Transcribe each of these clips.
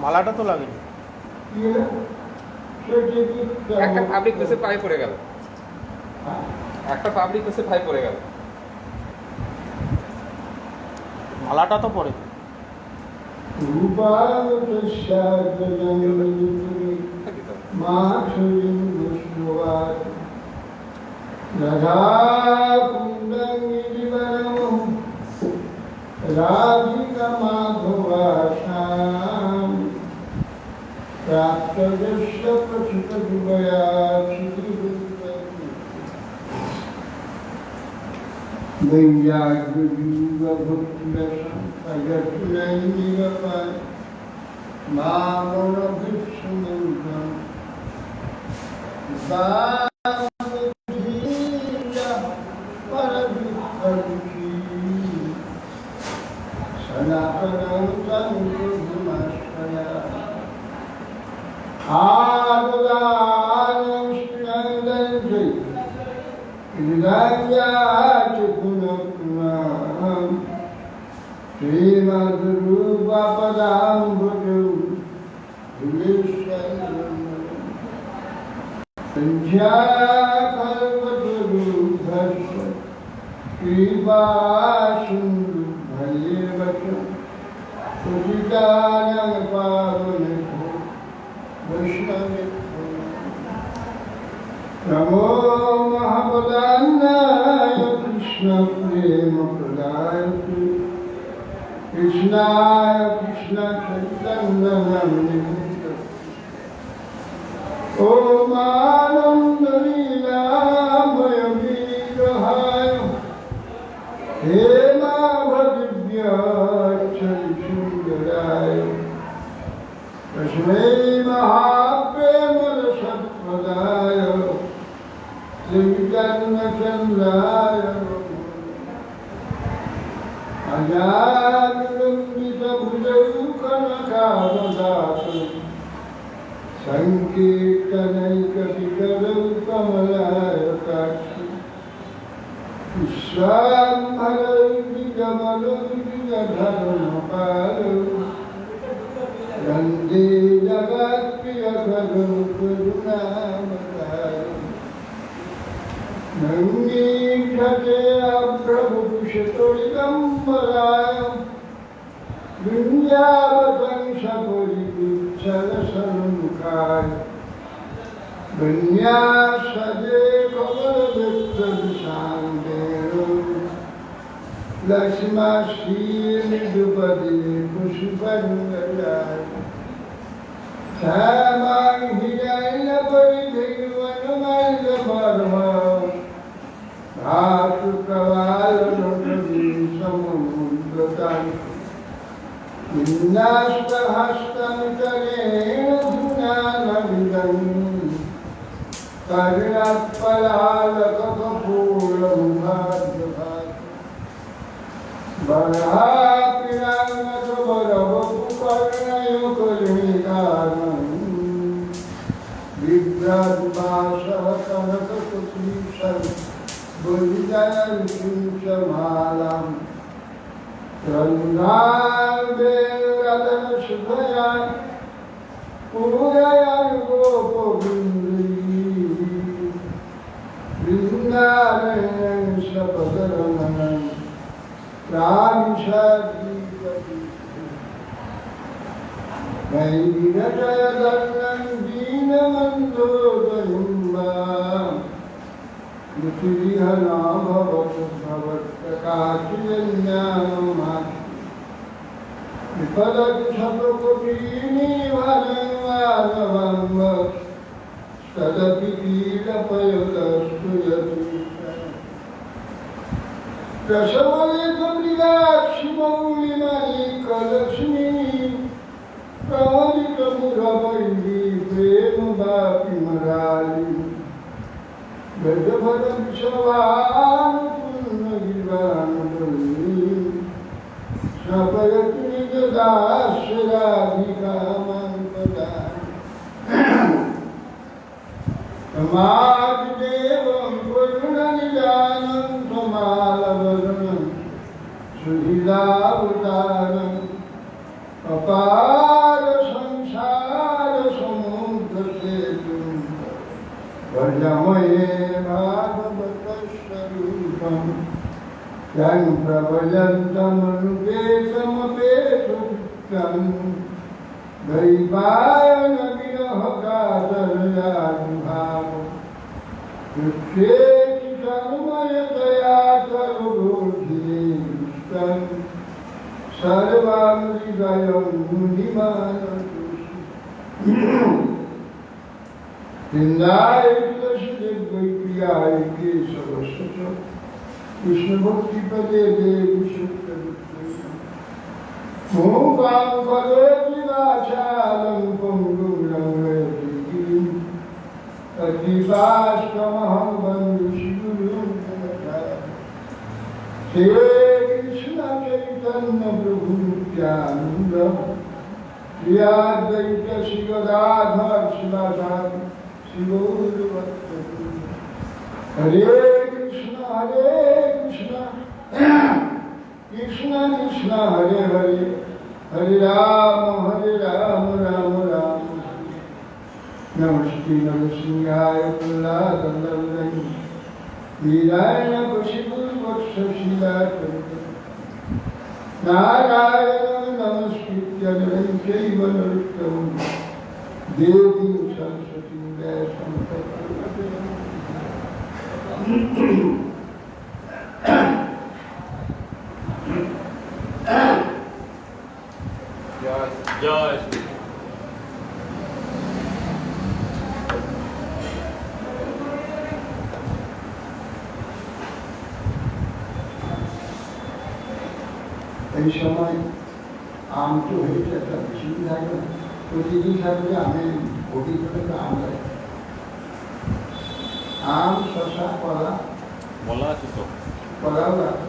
মালাটা তো লাগেনি। একটা পাবলিক প্লেসে পায়ে পড়ে গেল, একটা পাবলিক প্লেসে পায়ে পড়ে গেল। মালাটা তো পরে राधिका माधवाशाम प्राप्त दृश्य प्रचित दुबया वैयाग्रीवभुक्लशं अयत्नैनिरपाय मामनभिक्षुमन्त्रं बाधीया परवित्तरुचि सनातनं संशुद्धमाश्रया आददानं स्नन्दन्ति Hidayat Gunam Srimad Rupa Padam Bhuju Vishwaram Sanjyakalpaturu Bhasya Kripa Sindhu Bhalyevata Sujitanam Pavanekho Vaishnavekho Namo Mahapadannaya Krishna Prema Pradayate Krishnaya Krishna Chaitanya Namnimita Om Ananda Leelamaya Vigrahaya Hema Bhadivya Charisundaraya Tasmai Mahaprema Satpadaya Chandraya Ajanulambita Bhujaukanakavadata Sankirtanaikapikaram Kamalaya Kashi Vishwambharavijamalavijadharamapalo Rande Jagat Priyakaram Karunamataram Nangikate Prabhu Pushatoligambaraya Vinyavatam Saparipuchalasanukaya Vinyasade Kavalavittasandero Lakshma Shri Nidupadi Pushupangalaya Samang Hidayana Paridhivanamaya Parma Dhatu Kavala Nukadi Samudatan Vinnasta Hastam Karena Dhunana Vidam Karinapalala Kakapulam Bhadabhat Barahapirana Sabarabapu Karnayo Kalimikaram Vibrahvasa Kanakaputisam Buddhayan Kinchamalam Randhavedana Shubhayan Purayan Gopavindri Vrindavan Sapadaranam Ramshadi Vaidinataya Dhanam Deenamandodayumma Mutiriha Bhavatu Bhavattakashiyanyamah Vipadatu Sapakopini Varavamva Stadapi Kilapayatastuyati Rasavaleka Mridakshi Maulimani Kalakshmi Pravalika Muravaindi Prema Bhapi Marali Vedavadam Shavana Purna Girvana Purni Sapayati Nidadashradhika Manpadani Samadhidevam Purna Nidanam Samalavadam Sudhilavatanam अपार संसार समुद्र से तुम भजमये भागवत स्वरूपम यं प्रभजन्तमनुपेतमपेतुक्तं दैवायन विरह कातरयानुभाव कृष्येति तन्मयतया करुरोधिष्टं सर्वं हृदयं मुनिमानतोषि वृन्दाय तुलसीदेव प्रियाय केशवस्य च कृष्ण भक्ति पदे देवी शुक्ल मूकां करोति वाचालं पुंगुं लंघयति अतिभाष्टमहं वन्दे श्रीगुरुं हे कृष्ण चैतन्य प्रभु नित्यानंद श्री अद्वैत श्री गदाधर शिवासादि श्री गौरभक्तवृंद हरे कृष्ण कृष्ण कृष्ण हरे हरे हरे राम राम राम हरे नमस्ते नरसिंहाय प्रह्लादवल्लभाय हिरण्यकशिपुर्वक्षशिलाकल्पे नारायणं नमस्कृत्य नरं चैव नरोत्तमं देवीं सरस्वतीं व्यासं ततो जय श्री এই সময় আম তো হয়েছে একটা বেশি থাকে না প্রতিদিন থাকলে আমি ভোটি করে তো আম খাই আম শশা কলা বলা আছে তো কলাও লাগে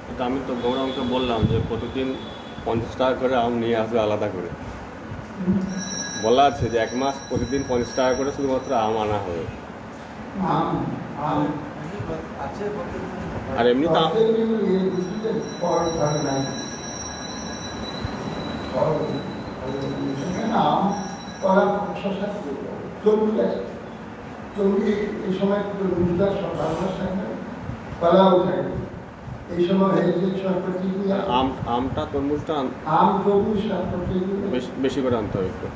এটা আমি তো গৌরামকে বললাম যে প্রতিদিন 50 টাকা করে আম নিয়ে আসবে আলাদা করে বলা আছে যে 1 মাস প্রতিদিন 50 টাকা করে শুধুমাত্র আম আনা হবে আম আম আর এমনি তো ফল ভালো নাই ফল আম কলা শশা তরমুজ আছে তরমুজ এই সময় তরমুজটা সব ভালো থাকে কলাও থাকে এই সময় হয়েছে প্রতিদিন আমটা তরমুজটা আম তরমুজ প্রতিদিন বেশি করে আনতে হবে একটু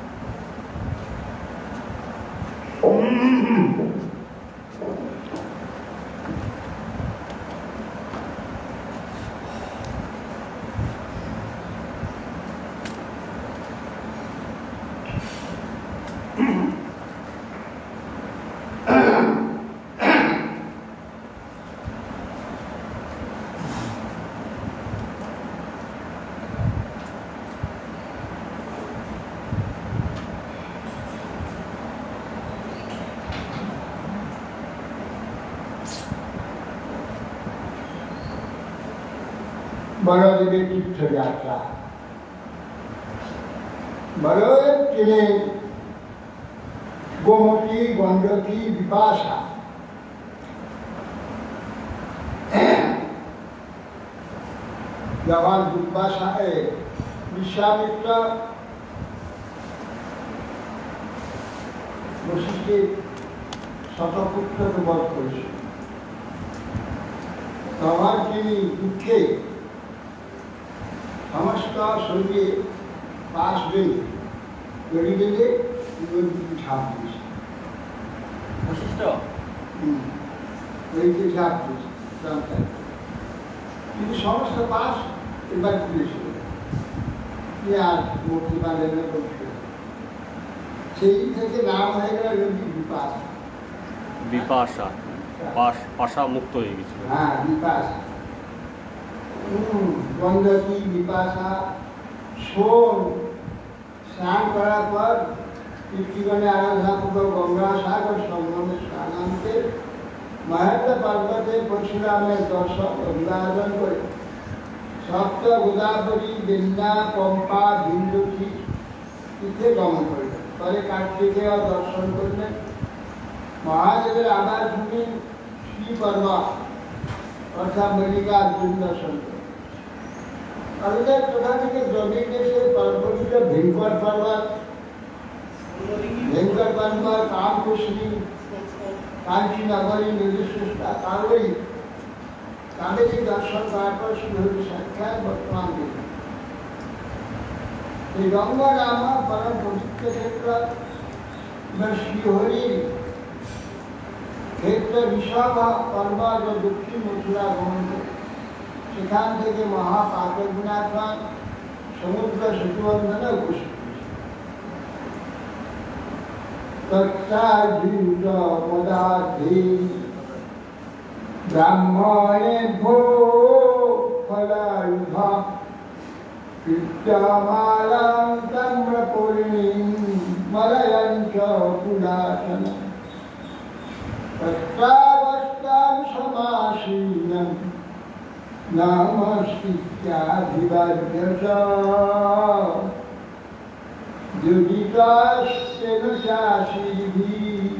বড়দেবের তীর্থযাত্রা বড়দেব ছিলেন গোমতী গণ্ডকী বিপাশা যখন দুর্বাসায় বিশ্বামিত্র বশিষ্ঠের শতপুত্রকে বধ করেছিল তখন তিনি দুঃখে সমস্ত শরীরে পাশ বেঁধে বেঁধে নদীতে ঝাঁপ দিয়েছে বশিষ্ঠ নদীতে ঝাঁপ দিয়েছে কিন্তু সমস্ত পাশ এবার খুলেছিল আর মূর্তি বাঁধেন করছিল সেই থেকে নাম হয়ে গেল নদী বিপাশা বিপাশা পাশা মুক্ত হয়ে গেছিল হ্যাঁ বিপাশা গন্ধকী বিপাশা শোন স্নান করার পর পিতৃগণে আরাধনাপূর্বক গঙ্গা সাগর সঙ্গমে স্নানান্তে মহেন্দ্র পর্বতে পরশুরামের দর্শন অভিবাদন করে সপ্ত গোদাবরী গেন্ডা পম্পা বিন্দুকি তীর্থে গমন করলেন পরে কার্তিকেয় দর্শন করলেন মহাদেবের আবার ভূমি শ্রী পর্বত অর্থাৎ মল্লিকার্জুন দর্শন করলেন আমাদের কোথা থেকে জমির দেশে পর্বত ভেঙ্কট পর্বত, ভেঙ্কট পর্বত, কামকুশলী, কাঞ্চী নগরী, নদীশ্রেষ্ঠা, কারোই তাদেরই দর্শন করার পর শুরু হল সাক্ষাৎ বর্তমান দিন। এই গঙ্গা রামা পরম পবিত্র ক্ষেত্র বা শ্রীহরির ক্ষেত্র ঋষভ পর্বত ও দক্ষিণ মথুরা গমন করে সেখান থেকে মহাপাপনাথ সমুদ্র সেতুবন্ধনে উপস্থিত ব্রাহ্মণে ভো ফলায়ুধা বিদ্যামালাং তাম্রপূর্ণিং মলয়ঞ্চ পুরাতনম তত্রাবস্থাং সমাসীনম নামস্তিত্যাধিবাদ্যচ যোগিতাস্তেন শাসীভিঃ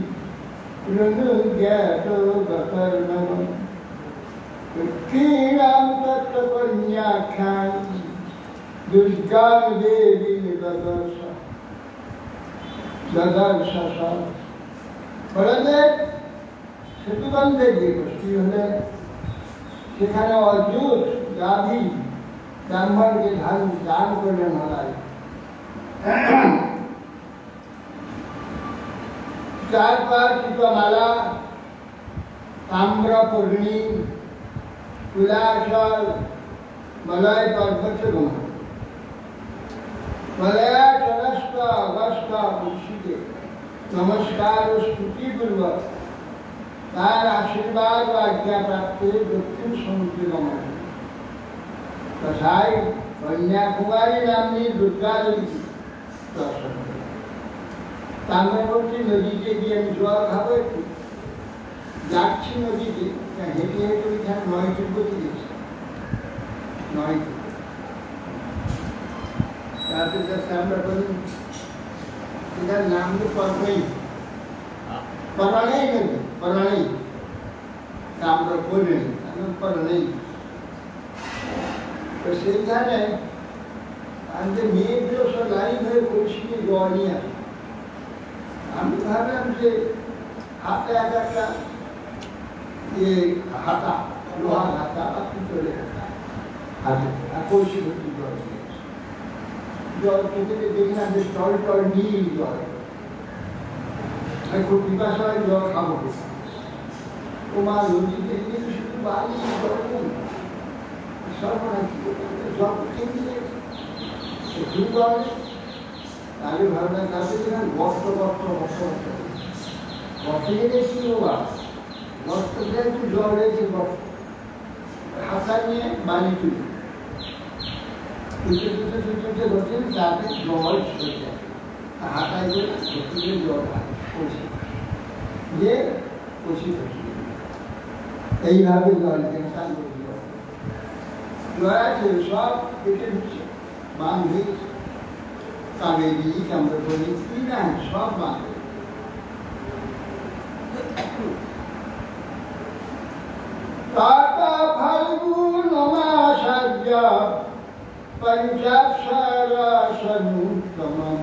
ঋণুজ্ঞাতো গতর্ণবম দক্ষিণাং তত্ত্বকন্যাখ্যাং দুর্গাং দেবীং দদর্শ বলদেব সেতুবন্ধে গিয়ে উপস্থিত হলেন। সেখানে অদ্ভুত গাভী ব্রাহ্মণকে দান করলেন মহারাজ। চারপার চিতমালা, তাম্রপূর্ণি, কুলাচল, মলয় পর্বত গমন। মলয়াচলস্থ অগস্ত মুর্শিদে নমস্কার ও স্তুতিপূর্বক তার আশীর্বাদ ও আজ্ঞা প্রাপ্তি দক্ষিণ সমুদ্রে গমন। তথায় কন্যাকুমারী নামনি দুর্গা দেবী দর্শন করে। তাম্রবর্তী নদীতে গিয়ে আমি জল খাবো একটু, যাচ্ছি নদীতে, হেঁটে হেঁটে ওইখানে 9 তিব্বতী গেছি, 9 তারপরে যাচ্ছে আমরা বলি এটার নাম তো পরমাই, পরাণেই নদী, পরাণেই আমরা বলি পরাণেই। তো সেইখানে আমাদের মেয়েগুলো সব লাইন হয়ে পরিস্থিতি জল নিয়ে আসে। আমি ভাবলাম যে হাতে একটা হাতা, লোহার হাতা বা পিতলের হাতা হাতে আর কলসি ভর্তি জল জল খেতে দেখলাম যে টল টল নীল জল। খুব পিপাসা হয়, জল খাবো। তোমার নদীতে গিয়ে শুধু বালি জল সর্বনাশ জল খেয়ে একটু জল। আমি ভাবলাম কাছে ছিলাম বস্ত্র বস্ত্রে গেছি বাবা, বস্ত্রটা একটু জল রয়েছে, হাতা নিয়ে বালি তুলি ধরছেন, তাতে জল ছেড়ে যায়, হাতায় করে ধরতে জল পৌঁছে যে পৌঁছে এইভাবে জলকে স্নান করতে হবে। জল আছে সব পেটে ঢুকছে, বান হয়েছে, কাবেরী তাম্রপূর্ণি কি না সব বাঁধে। তাতা ফাল্গুন মাসাজ্য পঞ্চাক্ষরাসনুত্তমম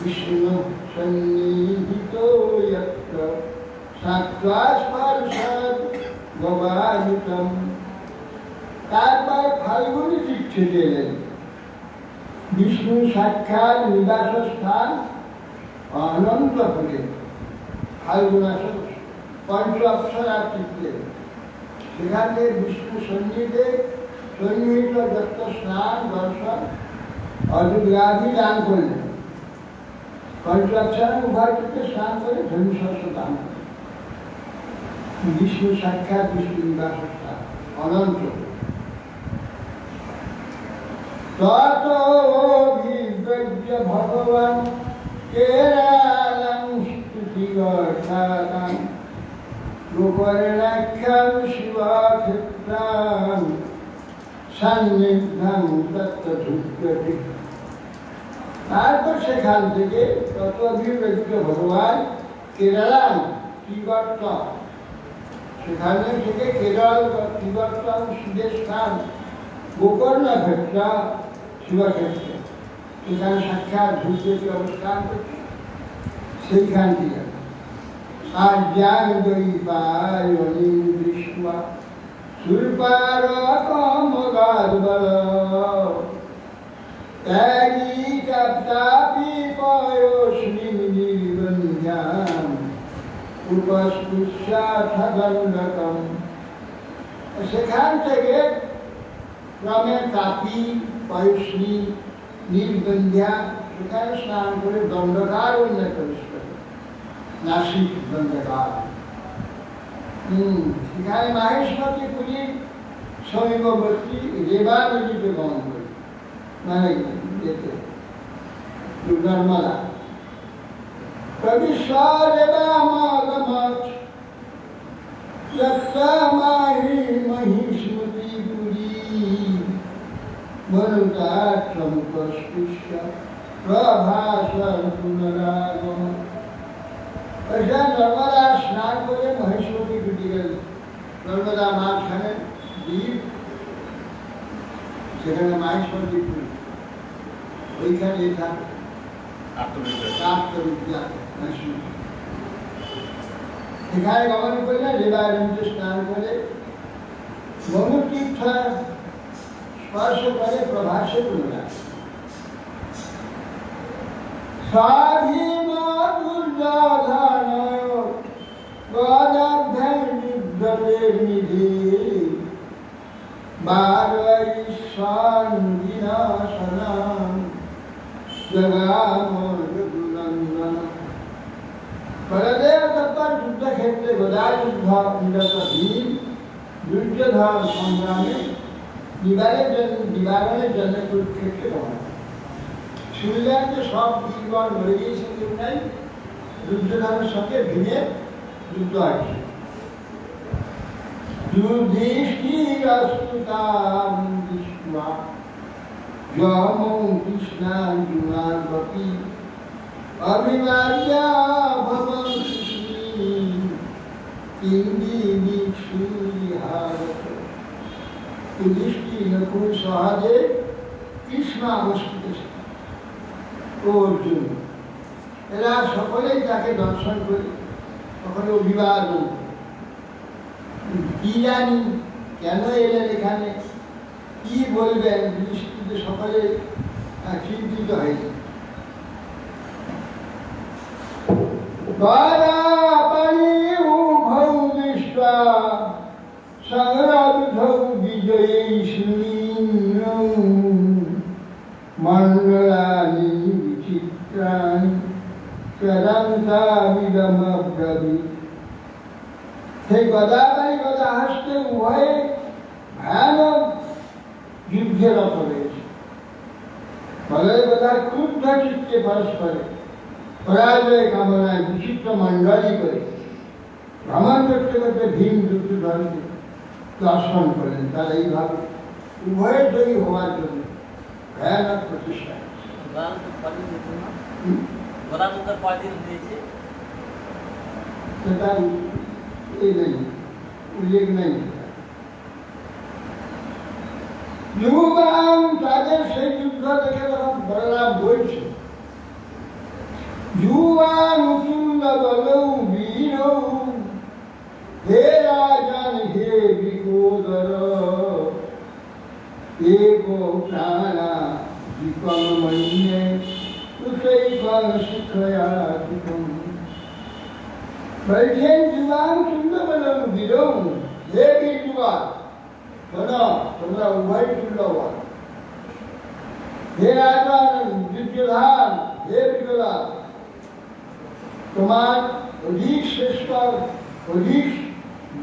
বিষ্ণু সন্নিহিতো যত্র সাত্ত্বাস্পর্শাৎ ভবায়িতম। তারপর ফাল্গুনী তীর্থে গেলেন। বিষ্ণু সাক্ষাৎ নিবাস স্থান অনন্তপুরে, ফাল্গুনাসন পঞ্চ অপ্সরা তীর্থে। সেখানে বিষ্ণু সন্নিহিত যত স্নান দর্শন অযোগ্যাদি দান করলেন। পঞ্চ অপ্সরা উভয় তীর্থে স্নান করে ধনুশস্য দান করলেন। বিষ্ণু সাক্ষাৎ বিষ্ণু নিবাস স্থান অনন্ত। ততোভিব্যজ্য ভগবান কেরালং স্তুতিগর্থানাং গোকর্ণাখ্যাং শিবক্ষেত্রাং সান্নিধ্যং তত্ত্বধুক্যতে। তারপর সেখান থেকে ততোভিব্যজ্য ভগবান কেরালাং ত্রিগর্ত, সেখানে থেকে কেরল ত্রিগর্তং শিবের স্থান গোকর্ণ ক্ষেত্র শিবক্ষেত্র, সেখানে সাক্ষাৎ ভূপতি অবস্থান করছে, সেইখান থেকে আর জ্ঞান দৈপায় গ্রীষ্ম সুরপার কমগাদবল ত্যাগী কাপ্তাপি পয়োশ্রী নির্বন্ধ্যাম উপস্পৃশ্যাথগণ্ডকম। সেখান থেকে ক্রমে তাপি পয়শ্রী নীলগন্ধ্যা সেখানে স্নান করে দণ্ডকার উন্নত করে, নাসিক দণ্ডকার। সেখানে মাহেশ্বরী পুরীর সমীপবর্তী রেবা নদীতে গমন করে, মানে যেতে নর্মদা প্রবিশ্ব রেবামাগমৎ মাহি মহিষ্মতি পুরী মনুতাক্ষম পস্পৃশ্য প্রভাসন পুনরাগম। নর্মদা স্নান করে মহেশ্বরী ডুবে গেল। নর্মদা মাঝখানে দ্বীপ, সেখানে মাহেশ্বরী পুরী, ওইখানে থাকে আত্মবিদ্যা। সেখানে গমন করলে রেবার নদীতে স্নান করে মনুতীর্থ স্পর্শ করে প্রভাসে পুনরায় স্বাধীন দুর্যোধন গদাভ্যের নিধি বারৈশ্বন্দিনাশনম জগামনন্দন। বলদেব তৎপর যুদ্ধক্ষেত্রে গদাযুদ্ধ নিরত ভীম দুর্যোধন সংগ্রামে নিবারণের জন্য কুরুক্ষেত্রে গমন। শুনলেন যে সব বীরগণ মরে গিয়েছে, কেউ নাই, দুর্যোধনের সঙ্গে ভীমের যুদ্ধ আছে। যুধিষ্ঠিরস্তুতাম দৃष्ट्वा যমৌ কৃষ্ণার্জুনার্বপি অভিবাদ্য ভবন্তি ইন্দিনীসূরিহারত। যুধিষ্ঠির, নকুল, সহদেব, কৃষ্ণ অবস্থিত অর্জুন, এরা সকলেই তাকে দর্শন করে সকলে অভিবাদন। কি জানি কেন এলেন এখানে, কি বলবেন, দৃষ্টিতে সকলে চিন্তিত হয়েছে। সংরব্ধৌ বিজয়ৈষ্ণীন্যৌ মণ্ডলানি বিচিত্রাণি ত্বদন্তাবিদমব্রবীৎ। সেই গদাবাড়ি গদা হাসতে উভয়ে ভয়ানক যুদ্ধে রত রয়েছে। ফলে গদা ক্রুদ্ধ চিত্তে পরস্পরে পরাজয় কামনায় বিচিত্র মণ্ডলী করে ভ্রমণ করতে করতে ভীম দুর্যোধনকে দর্শন করলেন। তারা এইভাবে উভয়ের জয়ী হওয়ার জন্য ভয়ানক প্রচেষ্টা। সেটা এই নেই, উল্লেখ নেই। যুবান তাদের সেই যুদ্ধ দেখে তখন বলরাম বলছে, যুবান উতুল্য বলৌ বীরৌ হে রাজন হে বিকোদর এক প্রাণা বিকল মন্যে উৎকল শিখয়াতিকম। বলছেন যুবান তুল্য বলৌ বীরৌ, হে বীর যুবান, শোনো তোমরা উভয় তুল্যবান। হে রাজন দুর্যোধন, হে বিকলা, তোমার অধিক শ্রেষ্ঠ, অধিক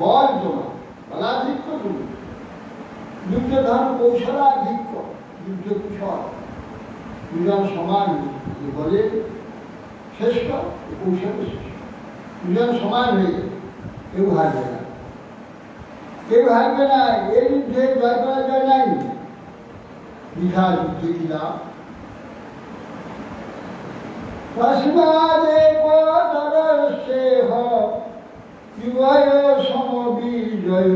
বল, তোমার বলাধিক্য তুমি। দুর্যোধন কৌশলাধিক্য, যুদ্ধ কুশল, দুজন সমান। বলে শ্রেষ্ঠ, কৌশল শ্রেষ্ঠ, দুজন সমান হয়ে যাবে, কেউ হারবে না, কেউ হারবে না। এই যুদ্ধে জয় করা যায় নাই, বৃথা যুদ্ধে কি লাভ। তস্মাদে পদরস্যে সমবিজয়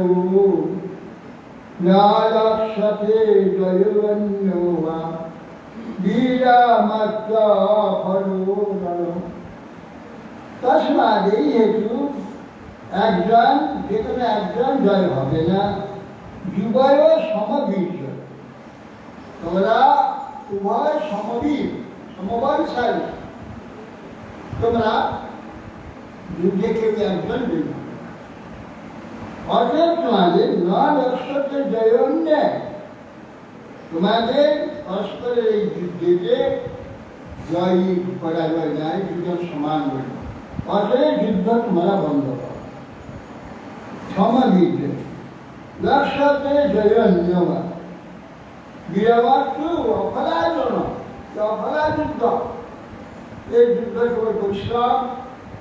নালক্ষতে জয়বন্যবা বীরামাত্র ফলোরণ। তস্মাৎ এই হেতু একজন, যেখানে একজন জয় হবে না, যুগয় সমবীর্য, তোমরা উভয় সমবীর, সমবয়সালী, তোমরা যুদ্ধে কেউ একজন জয়ী হবে। অর্থাৎ তোমাদের নক্ষত্রে জয় অন্যায়, তোমাদের পরস্পরের এই যুদ্ধেতে জয় পরাজয় নাই, দুজন সমান বলে। অতএব যুদ্ধ তোমরা বন্ধ করো। সমবীর্য নক্ষত্রে জয় অন্যবা বীরমাত্র অফলায়ন, অফলায় যুদ্ধ, এই যুদ্ধ কেবল পরিশ্রম,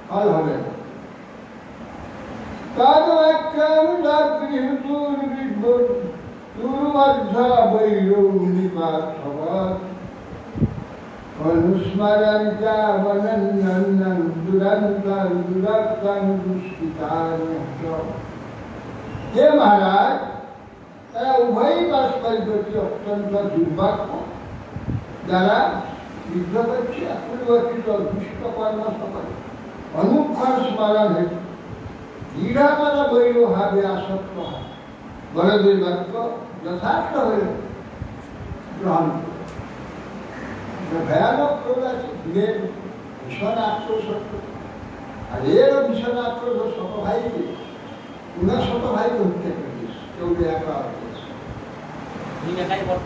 ফল হবে না। হে মহারাজ, তারা উভয়ই পারস্পরিক প্রতি অত্যন্ত দুর্ভাগ্য, যারা যুদ্ধ করছে অপরিবর্তিত দুষ্ট কর্ম সকল অনুক্ষণ স্মরণ হেতু দৃঢ়তর বৈরভাবে আসক্ত হয়। বড়দের বাক্য যথার্থ হয়ে গ্রহণ করে। ভয়ানক ক্রোধ আছে, বীরের ভীষণ আক্রোশ, আর এরও ভীষণ আক্রোশ ছোট ভাইকে, উনার ছোট ভাইকে হত্যা করেছে, কেউ একা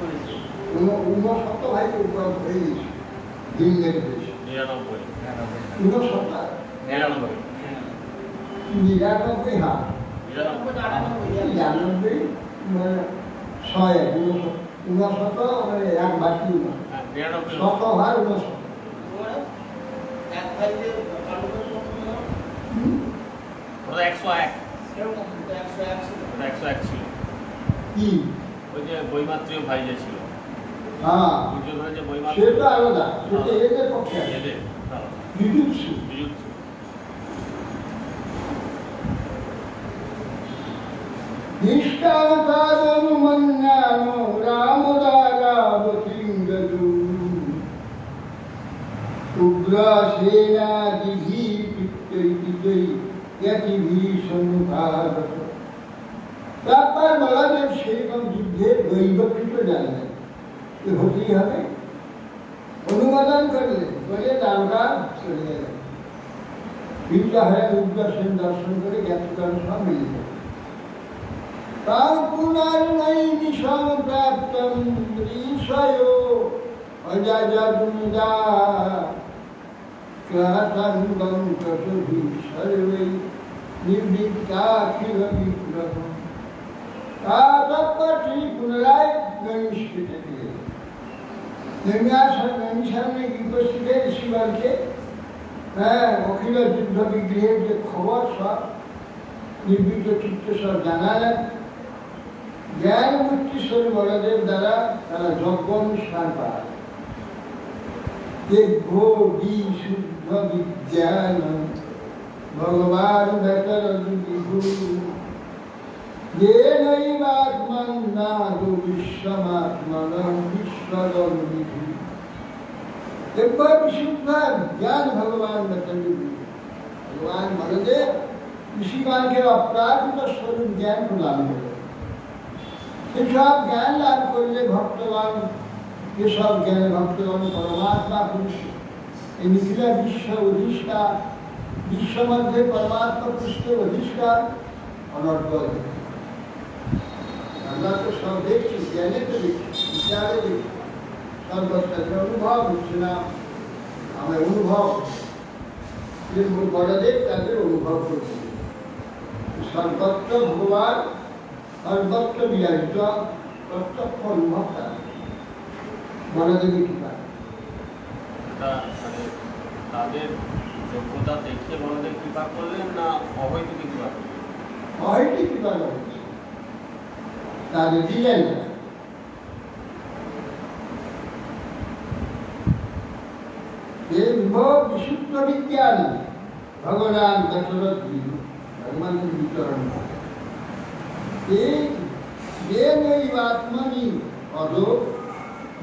করেছে, উনার ছোট ভাইকে উপর হয়ে গেছে, দিন নির্দেশ 99 হ্যাঁ 99 ছয় 59 এক বাকি শত ভার 59 কি ওই যে বৈমাত্রীয় ভাই যে ছিল, হ্যাঁ দুর্যোধনের যে বৈমাত্র, সেটা আলাদা, সেটা এদের পক্ষে এদের বিজুৎসু। নিষ্কামতাদনুমন্যান রামদারাবতিঙ্গদু উগ্রসেনাদিভীতিভীষণুভারত। তারপর বলদেব সেরকম যুদ্ধের বৈবক্ষিত জানলেন, হতেই হবে, অনুমোদন করলেন, করে দারোগা চলে গেলেন। বিদ্যাহরেন উগ্রসেন দর্শন করে জ্ঞাতকরণ সব মিলিত। তার পুনর্নৈমিষং প্রাপ্তং ঋষয় অজাজন্মদা ক্লাসঙ্গং তসুভি সর্বৈ নির্বিদ্যাখিল বিগ্রহ। তারপর তিনি পুনরায় নৈমিষকে দিলেন। নৈমিষারণ্যে উপস্থিত ঋষিগণকে অখিল যুদ্ধ বিগ্রহের যে খবর সব নির্বিঘ্ন চিত্ত সব জানালেন। জ্ঞান মূর্তিশ্বরী বলদেব দ্বারা তারা যজ্ঞ অনুষ্ঠান পায়। দিব্য বিশুদ্ধ বিজ্ঞান ভগবান বেতর বিভু যে নৈবাত্মন্নাদু বিশ্বমাত্মনং ঈশ্বরং বিভু। দিব্য বিশুদ্ধ জ্ঞান ভগবান বেতর বিভু। ভগবান বলদেব ঋষিগণকে অপ্রাকৃত স্বরূপ জ্ঞান প্রদান করে। সেসব জ্ঞান লাভ করলে ভক্তগণ, যেসব জ্ঞানে ভক্তগণ পরমাত্মা পুরুষ, এই নিখিলা বিশ্ব অধিষ্ঠা, বিশ্ব মধ্যে পরমাত্মা পুরুষের অধিষ্ঠা অনর্গ। আমরা তো সব দেখছি, জ্ঞানে তো দেখছি, বিচারে দেখছি, সর্বত্র অনুভব হচ্ছে না। আমার অনুভব বড়দেব তাদের অনুভব করছে। সর্বত্র ভগবান, সর্বত্র বিরাজিত, প্রত্যক্ষ অনুভব বড়দেবী কৃপা। তাদের যোগ্যতা দেখে বড়দেব কৃপা করলেন না অহৈতুকী কৃপা করলেন? অহৈতুকী কৃপা করলেন, তাদের দিলেন না। বিশুদ্ধ বিজ্ঞান ভগবান দশরথ ভগবানের বিতরণ। এই আত্মনি অদ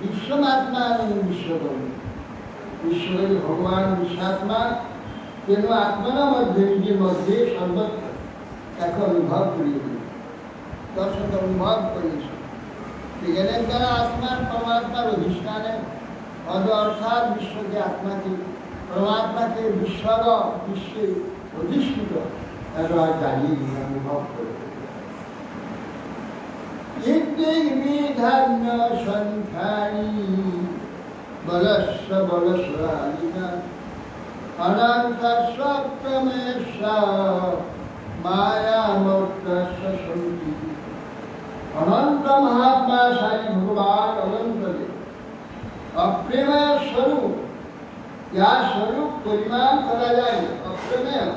বিশ্বমাত্মানি বিশ্বকর্মী। ঈশ্বরের ভগবান বিশ্বাত্মা যেন আত্মার মধ্যে নিজের মধ্যে সর্বত্র এক অনুভব করিয়ে দর্শক অনুভব করিয়েছে। বিজ্ঞানের দ্বারা আত্মার পরমাত্মার অধিষ্ঠানে অদ অর্থাৎ বিশ্বকে আত্মাকে পরমাত্মাকে বিশ্বে অধিষ্ঠিত এরা জানিয়ে অনুভব করে। বিধান্য সংখ্যানি বলস্ব বলস্বালিনা অনন্ত সপ্তমেশ মায়া মুক্তস্য সন্তি। অনন্ত মহাত্মা সাই ভগবান অনন্ত অপ্রেমেয় স্বরূপ, যা স্বরূপ পরিমাণ করা যায় অপ্রেমেয়,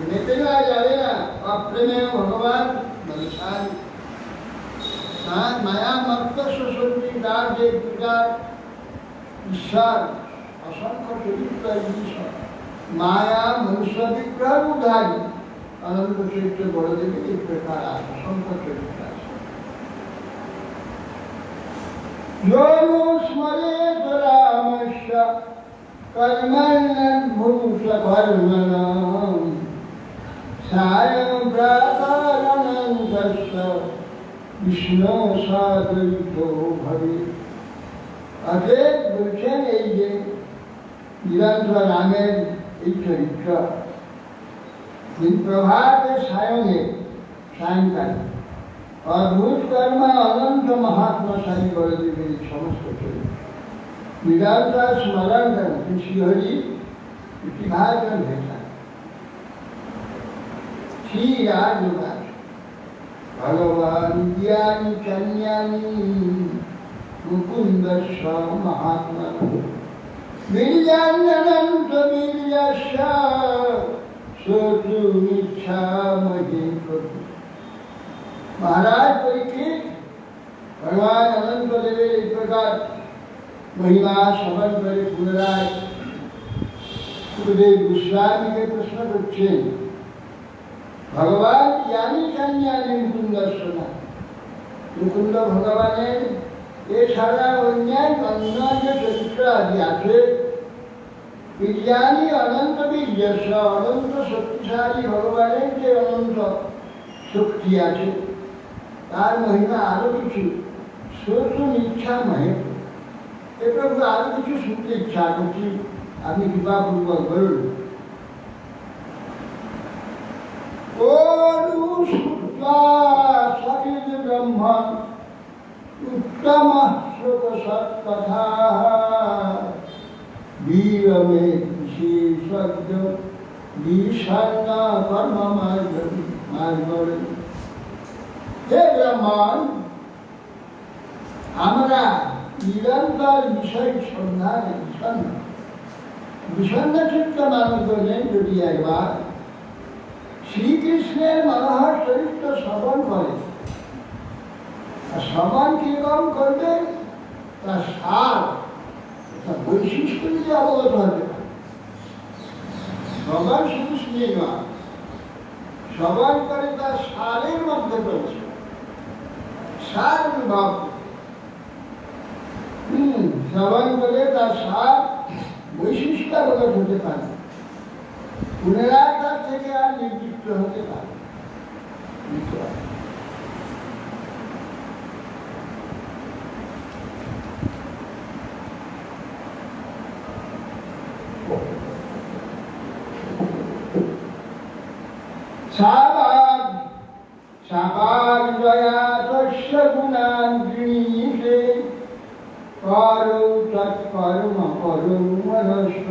মেপে নেওয়া যাবে না। অপ্রেমেয় ভগবান বলশালী, তার মায়া মুক্তস্য সন্তি, তার যে বিরাট ঈশ্বর অসংখ্য চরিত্র ঈশ্বর মায়া মনুষ্য বিগ্রহ উদ্ধারী অনন্ত চরিত্র বড়দেবী এই প্রকার আছে, অসংখ্য চরিত্র আছে। স্মরে রামস্য কর্মভূষ কর্মণ সায়ং প্রাতরনন্তস্য বিষ্ণু সদ্বৈত ভবে। অতএব বলছেন এই যে নিরন্তর রামের এই চরিত্র দিন প্রভাতে সায়নে সায়ংকালে অদ্ভুত কর্ম অনন্ত মহাত্মাশালী বড়দেবের সমস্ত চরিত্র নিরন্তর স্মরণ করেন শ্রীহরি প্রতিভাজন ভেটা শ্রী রাজ ভগবান জ্ঞানী কন্যানী মুকুন্দস্য মহাত্মা বীর্যানন্ত বীর্যস্য শ্রোতুমিচ্ছামহি প্রভু। মহারাজ পরীক্ষিত ভগবান অনন্ত দেবের এই প্রকার মহিমা শ্রবণ করে পুনরায় সুখদেব গোস্বামীকে প্রশ্ন করছেন, ভগবান জ্ঞানী কন্যানী মুকুন্দস্য না, মুকুন্দ ভগবানের এছাড়া অন্যান্য চরিত্র আদি আছে। বীর্যানি অনন্ত বীর্যস্য, অনন্ত শক্তিশালী ভগবানের যে অনন্ত শক্তি আছে তার মহিমা আরো কিছু শ্রোতুম ইচ্ছা মহে। এ প্রভু আরো কিছু শুনতে ইচ্ছা করছি, আপনি কৃপাপূর্বক বলুন। ব্রহ্মণ উত্তম শ্লোক সৎকথা বীরমে বিশেষজ্ঞ বিষণ্ণ কর্ম মার্গ। হে ব্রাহ্মণ, আমরা নিরন্তর বিষয় সন্ধানে বিষণ্ণ চিত্ত মানুষজনের যদি একবার শ্রীকৃষ্ণের মনোহর চরিত্র শ্রবণ করে, শ্রবণ কিরকম করবে তার সার, তার বৈশিষ্ট্য যদি অবগত হতে পারে। শ্রবণ শুধু শুনে নয়, শ্রবণ করে তার সারের মধ্যে রয়েছে সার অনুভব। শ্রবণ করে তার সার বৈশিষ্ট্য অবগত হতে পারে, পুনরায় তার থেকে আর নিবৃত্ত হতে পারে। সাবার জয়া তস্য গুণান গৃণীতে করৌ তৎকর্ম করৌ মনস্ব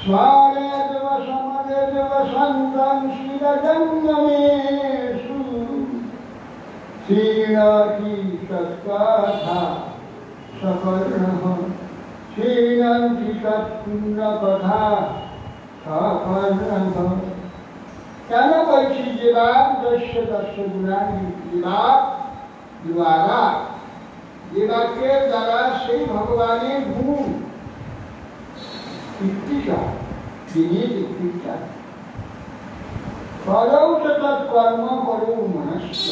স্বরে দেব সমদে দেব সন্তং শিরজঙ্গমেষু শ্রীণতি তৎকথা সকর্ণঃ শ্রীণন্তি তৎপুণ্যকথা সকর্ণঃ। কেন বলছি যে বাপ দস্য দস্য গুণানি দ্বারা, যে বাক্যের দ্বারা সেই ভগবানের গুণ কীর্তিটা তিনি কীর্তিটা করৌ তৎকর্ম করৌ মনস্য।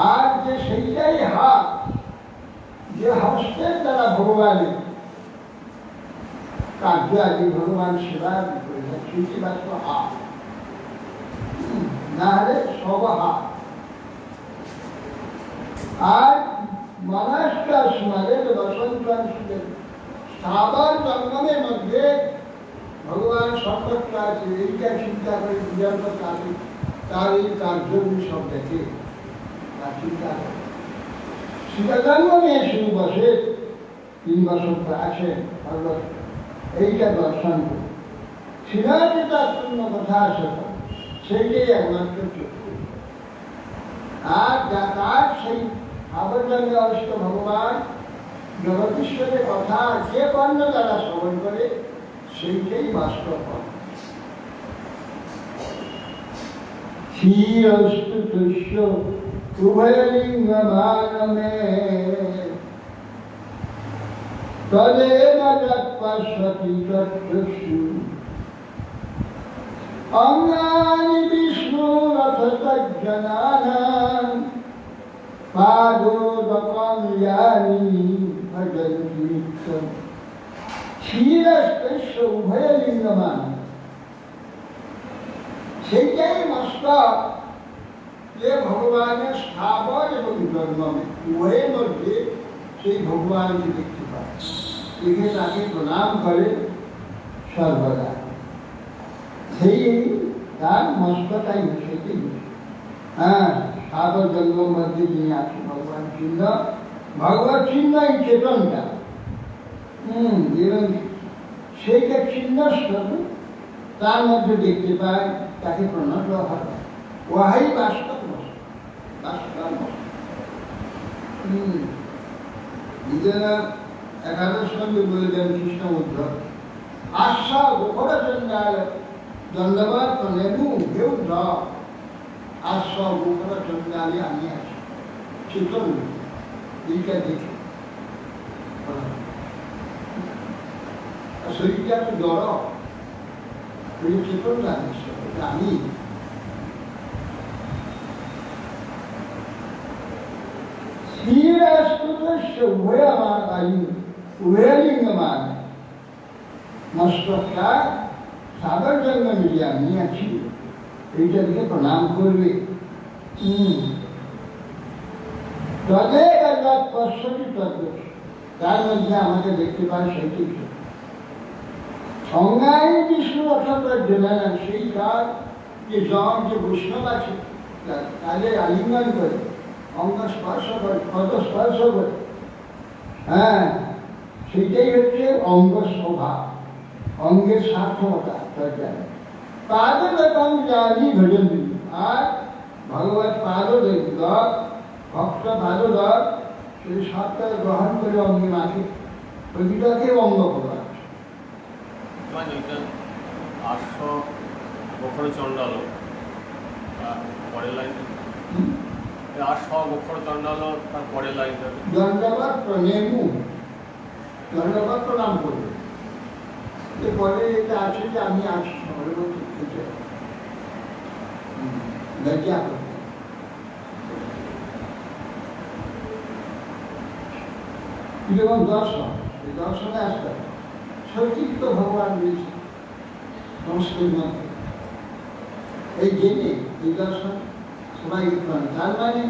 আর যে সেইটাই হাত যে হস্তের দ্বারা ভগবানের কার্য আদি ভগবান সেবা করেছেন সেইটি মাত্র হাত, না হলে সব হাত। আর মহারাষ্ট্র সমাজের বসন্ত স্থাবর জঙ্গমের মধ্যে ভগবান সর্বত্র আছে, এইটা চিন্তা করে বিজন্ত কাছে তার এই কার্যগুলি সব দেখে তার চিন্তা করে শিবজঙ্গমে শুরু বসে 3 বছর আছেন এইটা দর্শন করে শিলাতে তার পূর্ণ কথা আসে সেইটাই একমাত্র চক্ষু। আর তার সেই আবর্জনে অষ্ট ভগবান জগদীশ্বরের কথা যে কর্ণ দ্বারা শ্রবণ করে সেইটাই বাস্তব। ক্ষীরস্তু তুষ্য উভয়লিঙ্গমানমে তদেব তৎপশ্যতি তৎচক্ষু অঙ্গানি বিষ্ণুরথ তজ্জনানাং পাদোদকং ইয়ানি ভজন্তি নিত্যম। ক্ষীরস্তস্য উভয়লিঙ্গমান, সেইটাই মস্তক যে ভগবানের স্থাবর এবং জন্মে উভয়ের মধ্যে সেই ভগবানকে দেখতে পায়, দেখে তাকে প্রণাম করে সর্বদা। সেই তার মস্তকাই সেইটাই হ্যাঁ স্থাবর জন্মের মধ্যে যিনি আছেন ভগবান চিহ্ন, ভগবত চিহ্ন এই চেতনটা এবং সেইটা চিহ্ন স্বরূপ তার মধ্যে দেখতে পায়, তাকে প্রণত হয়। ওহাই বাস্তব বাস্তব নিজেরা একাদশ সঙ্গে বলে দেন কৃষ্ণ উদ্ধব আশা গোপর চন্দ্রায় দণ্ডবাদ নেবু কেউ দ আশা গোপর চন্দ্রালে আমি আছি চেতন এইটা দেখি শরীরটা তো জড়, চেতন লাগছে আমি উভয় আমার আয়ু উভয়লিঙ্গমান মস্তকটা সাগর জন্ম মিলিয়ে আমি আছি, এইটা দিকে প্রণাম করবে। তার মধ্যে আমাকে দেখতে পায় সেইটি অঙ্গায় বিষ্ণু অর্থাৎ জেলানা সেই কার যে জন যে বৈষ্ণব আছে তাদের আলিঙ্গন করে অঙ্গ স্পর্শ করে পদ স্পর্শ করে, হ্যাঁ সেইটাই হচ্ছে অঙ্গ শোভা, অঙ্গের সার্থকতা। পাদ রকম জানি ভজন দিবি, আর ভগবত পাদ দর ভক্ত পাদ দর সেই সবটা গ্রহণ করে অঙ্গে মাখে, প্রতিটাকে অঙ্গ করা। আটশো গোখর চন্ডাল পরের লাইন, 800 গোখর চন্ডাল তার পরের লাইনটা দণ্ডবাদ প্রণেমু, দণ্ডবাদ প্রণাম করবে। পরে এটা আছে যে আমি আছি সবার মধ্যে লজ্জা করবে। যেমন দর্শন, এই দর্শনে আসতে সঠিক ভগবান রয়েছে সংস্কৃতির মধ্যে, এই জেনে এই দর্শন সবাই তার মানে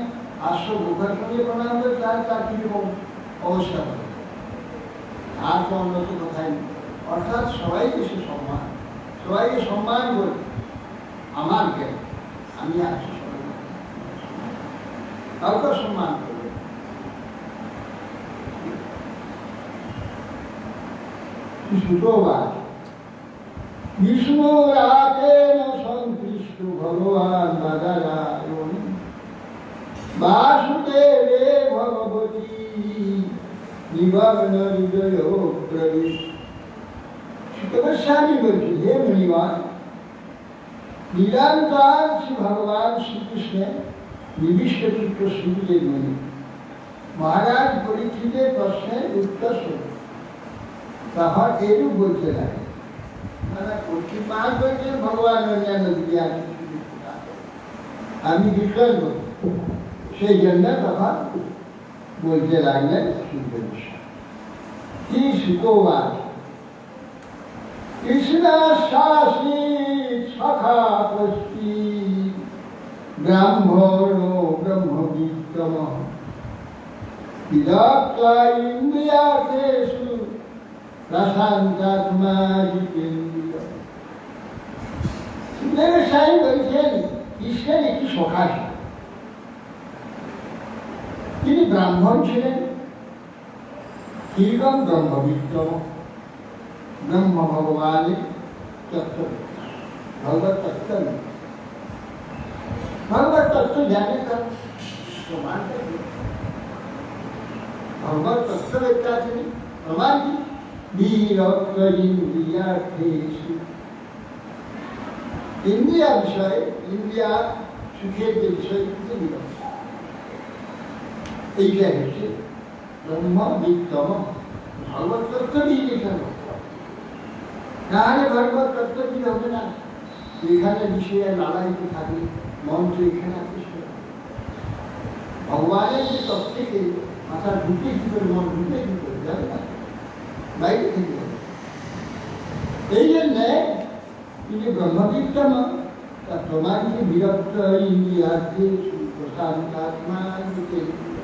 800 গোখার সঙ্গে প্রণাম করে তার কিরকম অবস্থা করে, আর তো অন্য তো কথাই নেই। অর্থাৎ সবাইকে সে সম্মান, সবাইকে সম্মান করে আমার জ্ঞান আমি আছি, সবাই কাউকে সম্মান করবে। সুতোবাদ বিষ্ণু রাতে সন্তুষ্ট ভগবান বাজারায়ণ বাসুদেবে ভগবতী নিবর্ণ হৃদয় প্রবেশ। সুতোস্বামী বলছি হে মুনিগণ, নিরন্তর শ্রী ভগবান শ্রীকৃষ্ণের নিবিষ্ট চিত্ত শ্রীদের মনে মহারাজ পরীক্ষিতের প্রশ্নের উত্তর স্বরূপ তখন এরূপ বলতে লাগে, পরীক্ষিত মহারাজ বলছেন ভগবান অন্যান্য দিকে আমি বিক্রয় করি, সেই জন্য তখন বলতে লাগলেন সুন্দর কি সুকোবাদ কৃষ্ণ শাসী সখা পষ্টি ব্রাহ্মণ ব্রহ্মবিত্তম বিদত্তা ইন্দ্রিয়ার্থেষু প্রশান্তাত্মা জিতেন্দ্রিয়। সুন্দর সাহেব বলছেন কৃষ্ণের একটি সখা ছিল, তিনি ব্রাহ্মণ ছিলেন, কিরকম ব্রহ্মবিত্তম, ব্রহ্ম ভগবানের তত্ত্ব, ভগবত তত্ত্ব, ভগবত তত্ত্ব জানে তার প্রমাণটা কি? ভগবত তত্ত্ববেত্তা তিনি, প্রমাণ কি? বীরত্ব ইন্দ্রিয়ার্থেষু, ইন্দ্রিয়া বিষয়ে, ইন্দ্রিয়া সুখের যে বিষয় বিরক্ত, এইটা হচ্ছে ব্রহ্মবিত্তম। ভগবত তত্ত্ব বিবেচন, নাহলে ভগবত তত্ত্ববিদ হবে না। এখানে বিষয়ে লালায়িত থাকলে মন তো এখানে আকৃষ্ট, ভগবানের যে তত্ত্বকে মাথা ঢুকে কি করে, মন ঢুকে কি করে যাবে না, বাইরে থেকে যাবে। এই জন্যে তিনি ব্রহ্মবিত্তম, তার প্রমাণ কি? বিরক্ত ইন্দ্রিয়ার্থেষু প্রশান্তাত্মা জিতেন্দ্রিয়।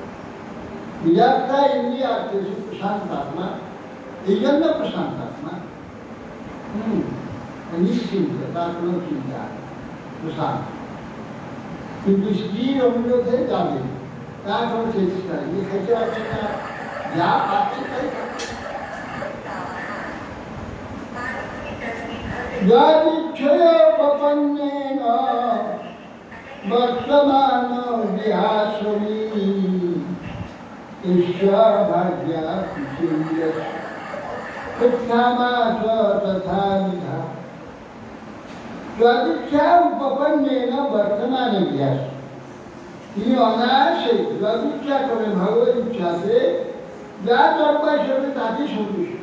বিরক্তা ইন্দ্রিয়ার্থেষু প্রশান্তাত্মা, এই জন্য প্রশান্তাত্মা, নিশ্চিন্ত, তার কোনো চিন্তা প্রশান্ত। কিন্তু স্ত্রীর অনুরোধে যাবে, তার কোনো চেষ্টা নেই, খেতে পারছে না, যা পাচ্ছে তাই যদিচ্ছয়োপপন্নেন বর্তমান বিহাসমী ঈশ্বর ভাগ্যা উত্থামাস তথা বিধা। যদিচ্ছা উপপন্নেন বর্তমান বিহাস, তিনি অনায়াসে যদিচ্ছা করে ভগবত ইচ্ছাতে যা দরকার হবে তাকে সন্তুষ্ট।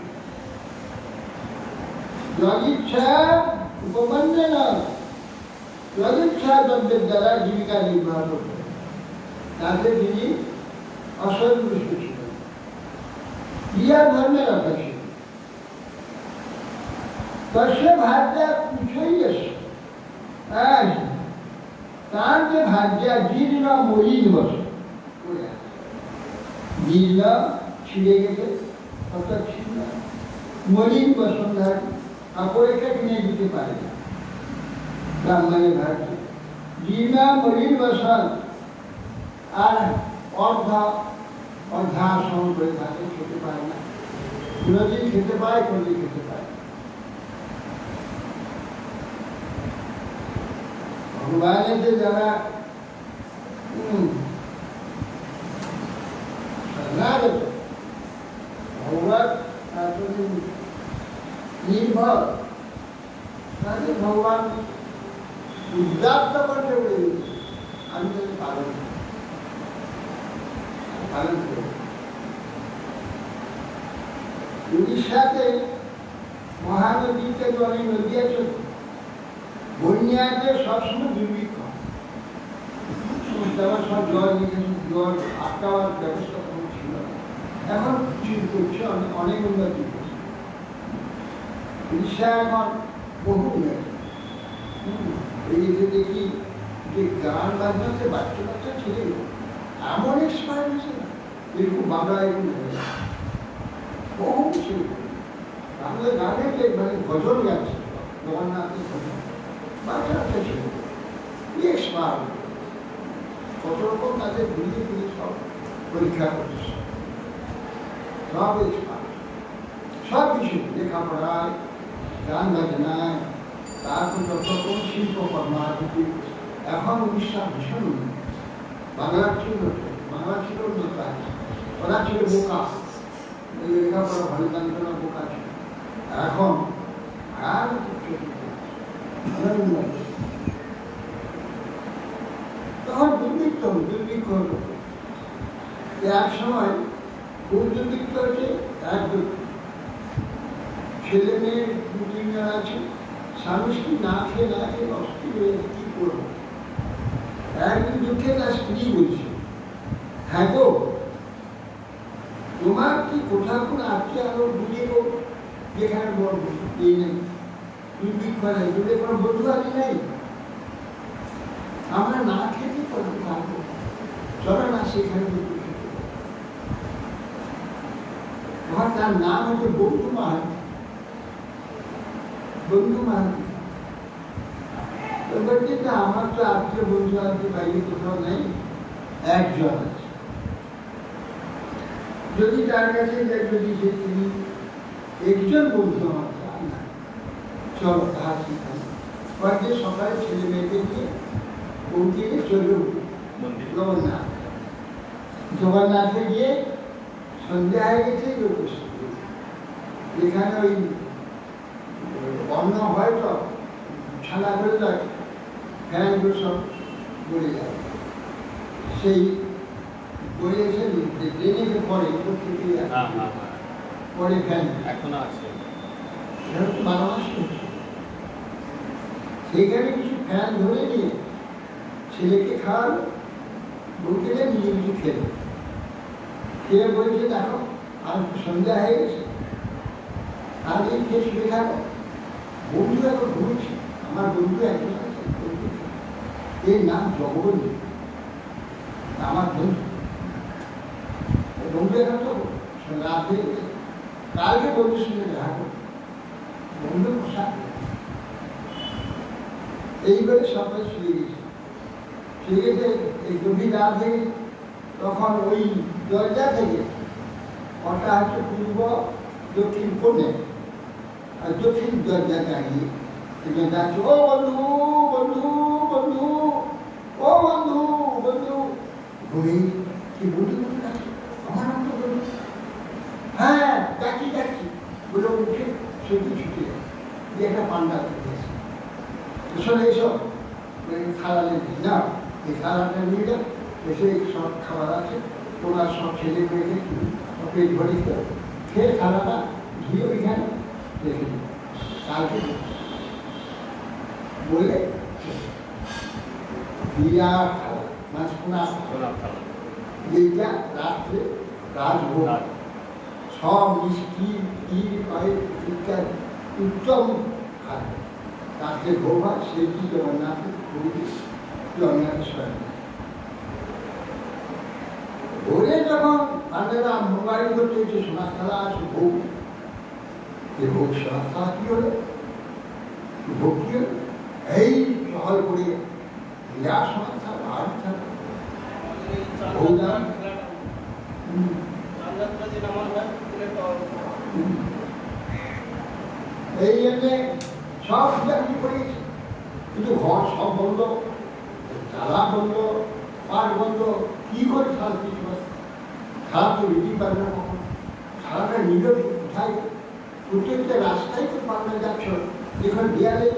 যদিচ্ছা উপপন্নেন, যদিচ্ছা দ্রব্যের দ্বারা জীবিকা নির্বাহ করতেন, তাতে তিনি অসন্তুষ্ট ছিলেন, ক্রিয়া ধর্মের অপেক্ষা। তস্য ভাগ্যা কিছুই এসে, তার যে ভাগ্যা জীর্ণ মলিন বসে, জীর্ণ ছিঁড়ে গেছে, অর্থাৎ ছিন্ন মলিন বসন্ধারী, কাপড়টা কিনে দিতে পারে না ব্রাহ্মণের ভাগ্য। জীর্ণ মলিন বসন আর অর্ধাসন করে থাকে, খেতে পারে না, কোনোদিন খেতে পায়, কোনোদিন খেতে পায়। ভগবানের যে যারা ভগবান নির্ভর, তাদের ভগবান উদ্যাপ্ত করতে বলে দিচ্ছে, আমি তাদের পালন করি। উড়িষ্যাতে মহানদীতে অনেক নদী আছে, বন্যাতে সবসময় দুর্ভিক্ষ, সব জল নিকাশি, জল আটকাওয়ার ব্যবস্থা কোনো ছিল না। এখন কিছু করছে, অনেক উন্নতি করছে উড়িষ্যা, এখন বহু উন্নতি। এই যে দেখি যে গান বাজনাতে বাচ্চা বাচ্চা ছেলে এমন এক্সপায়ার হয়েছে না, এরকম বাংলা এরকম বহু ছেলে বাংলা গানে মানে গজল গাচ্ছে, জগন্নাথের গজল, বাচ্চা বাচ্চা ছেলে এক্সপায়ার, কত রকম তাদের ঘুরিয়ে ঘুরিয়ে সব পরীক্ষা করছে, সব এক্সপায়ার, সব কিছু লেখাপড়ায়, গান বাজনায়, তারপর যত রকম শিল্পকর্ম আছে। এখন উড়িষ্যা ভীষণ উন্নত, বাংলা ছিল উন্নত আছে, ওরা ছিল বোকা, লেখাপড়া ভালো জানত না, বোকা ছিল। এখন আর তখন দুর্ভিক্ষ হলো, এক সময় খুব দুর্ভিক্ষ হচ্ছে, এক ছেলে মেয়ে দু তিনজন আছে, স্বামী স্ত্রী না খেয়ে অস্থির হয়ে কি করবো। একদিন দুঃখে তার স্ত্রী বলছে, হ্যাঁ গো, তোমার কি কোথাও কোনো আজকে আরো বুঝে গো, যেখানে এই নেই দুর্ভিক্ষণে দূরে কোনো বন্ধু বান্ধব নেই, আমরা না খেতে পারবো, চলো না সেখানে তার নাম হচ্ছে বন্ধু মাহাতি। বন্ধু মাহাতি বলছি না, আমার তো আত্মীয় বন্ধু বান্ধব বাইরে কোথাও নেই, একজন আছে। যদি তার কাছে যদি যে তিনি একজন বন্ধু আমার চান না, চলো তাহার শিখান কয়েকদিন সকালে ছেলে মেয়েকে নিয়ে পৌঁছে চলে জগন্নাথ। জগন্নাথে গিয়ে সন্ধ্যা হয়ে গেছে, এখানে ওই অন্ন হয় তো ছানা করে যায়, ফ্যানগুলো সব গড়ে যায়, সেই গড়ে এসে ট্রেনে পরে পরে ফ্যান এখনো আছে, বারো মাস সেইখানে কিছু ফ্যান ধরে নিয়ে ছেলেকে খাওয়ালো, বলতে নিজে কিছু খেলো, খেয়ে বলছে দেখো আর সন্ধ্যা হয়ে গেছে, আর এই খেয়ে শুয়ে থাকো। বন্ধু এখন ঘুরছে, আমার বন্ধু একজন আছে, এর নাম জগবন্ধু, আমার বন্ধু। বন্ধু এখন তো রাত হয়ে গেছে, কালকে বন্ধুর সঙ্গে দেখা করো, বন্ধু পোশাক এইবারে সবাই শুয়ে গেছে। শুয়ে গেছে এই গভীর রাত হয়ে গেছে, তখন ওই দরজা থেকে ওটা হচ্ছে পূর্ব দক্ষিণ কোণে, আর দক্ষিণ দরজা দাঁড়িয়ে যাচ্ছে, ও বন্ধু বন্ধু বন্ধু, ও বন্ধু বন্ধু, ঘুরে কি বন্ধু বন্ধু ডাকছে, আমার নাম তো বন্ধু, হ্যাঁ ডাকি ডাকি বলে উঠে সত্যি ছুটে যায়, যে একটা পান্ডা থেকে এসে এসো খালা নেই না, এই খালাটা নিয়ে যাও, এসে সব খাবার আছে, তোমার সব ছেলে মেয়েকে পেট ভরি খেয়ে খালাটা ধুয়ে ওইখানে রেখে দিই, কালকে বলে বিরাট খালা মাছ পোনা এইটা রাত্রে রাজভোগ, সব মিষ্টি ক্ষীর পায়ে ইত্যাদি উত্তম খাদ্য রাত্রে ভোগ হয়, সেটি জগন্নাথের পুরীতে জগন্নাথের স্বয়ং। ভোরে যখন পান্ডেরা মোবাইল করতে হচ্ছে, সোনার খেলা আছে ভোগ, এ ভোগ সোনার খেলা কি হলো, ভোগ কি হলো, এই টহল করে বিরাট সোনার খেলা আর খেলা এই জন্যে সব সুবিধা করে গেছে, কিন্তু ঘর সব বন্ধ, চালা বন্ধ, পাট বন্ধ, কি করে সারা কিছু খারাপ তো রেডি পারবে না, কখন সারাটা নীরব কোথায়, প্রত্যেকটা রাস্তায় তো পাল্লা যাচ্ছ, যেখানে দেয়ালে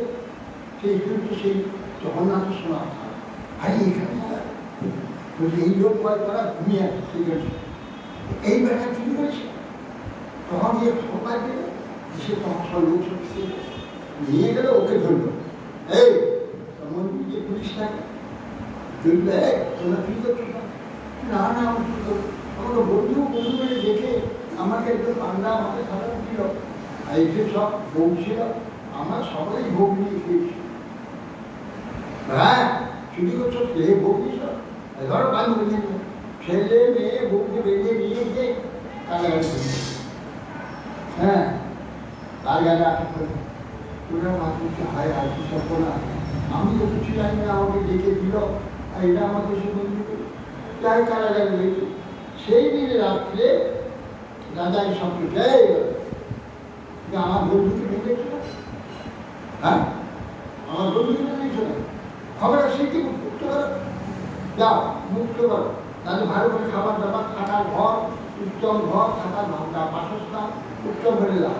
সেই কিন্তু সেই জগন্নাথ শোনা ভাই এখানে এই লোক তারা ঘুমিয়ে আছে, সেই জন্য এই ব্যাপার চুরি করেছে, তখন গিয়ে সবাই গেলে সে তখন সব লোক নিয়ে গেল, ওকে ধরলো, এই মন্ত্রী যে পুলিশ থাকে ধরলে, তোমরা কি করছো না না আমি কি করবো, আমার বন্ধু বন্ধু বলে দেখে আমাকে একদম পান্ডা আমাকে সাধারণ ছিল, আর এই যে সব বউ ছিল আমার সকলেই ভোগ নিয়ে খেয়েছি, হ্যাঁ চুরি করছো সে ভোগ নিয়েছ, ধরো বান্ধব ছেলে মেয়ে বউকে বেরিয়ে নিয়ে গিয়ে কারাগারে, হ্যাঁ কারাগারে আটক করে ওরা মাতৃকে হায় আর কি সব না, আমি তো কিছু জানি না, আমাকে ডেকে দিল, আর এটা আমাকে সে বন্ধু করে তাই কারাগারে রয়েছে। সেই দিনে রাত্রে রাজার সঙ্গে জয় আমার বন্ধুকে বেঁধেছিল, হ্যাঁ আমার বন্ধুকে বেঁধেছিল, খবর সে কি মুক্ত করো, যাও মুক্ত করো, তাহলে ভালো করে খাবার দাবার, থাকার ঘর, উত্তম ঘর, থাকার বাসস্থান উত্তম করে দাও,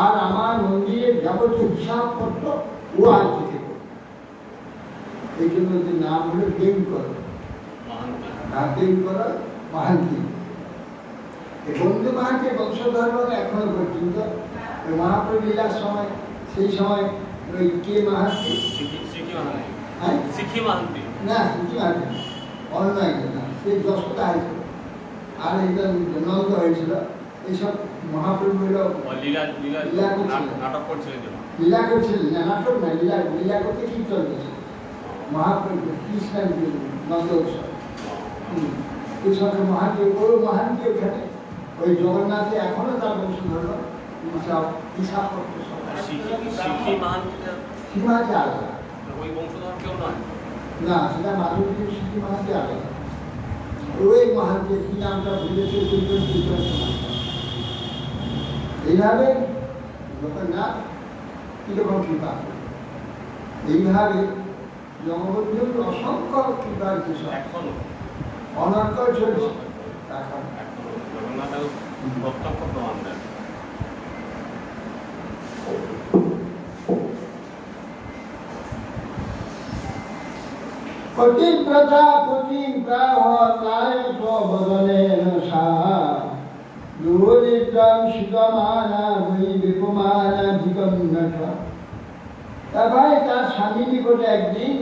আর আমার মন্দিরের যাবতীয় হিসাবপত্র ও আজ থেকে করো, এই জন্য যে নাম হলো দেব করো, দেব করো মাহান্তি। এই বন্ধু মাহান্তির বংশধর এখনো পর্যন্ত মহাপ্রভু লীলার সময়, সেই সময় ওই কে মাহান্তি, শিখি মাহান্তি না শিখি মাহান্তি অন্য একজন এই যশোদা হয়েছিল, আর এইটা নন্দ হয়েছিল। এইসব মহাপ্রভুরা নাটক করছিলেন, লীলা করছিলেন না, নাটক না, লীলা করতে কীর্তন করছিলেন মহাপ্রভু কৃষ্ণের নন্দ উৎসব। এই সঙ্গে মহাদেব ও মহানকে ওখানে ওই জগন্নাথে এখনো তার বংশধর হিসাব করতে সীমাতে আলাদা ওই বংশধর কেউ নয় না, সেটা মাধবীর সিদ্ধি মহানকে আলাদা। ওই মহানকে কি নামটা ভুলেছে এইভাবে জগন্নাথ কিরকম কৃপা, এইভাবে জগবন্ধুর অসংখ্য কৃপার বিষয় এখনো অনর্গল চলছে এখন। জগন্নাথের প্রত্যক্ষ প্রমাণ দেন। পতিব্রতা পতিব্রাহতায় বদলেন সা দুরিদ্রম সুতমানা বৈ বিপমানা বিগম্নট। তারপরে তার স্বামী নিকটে একদিন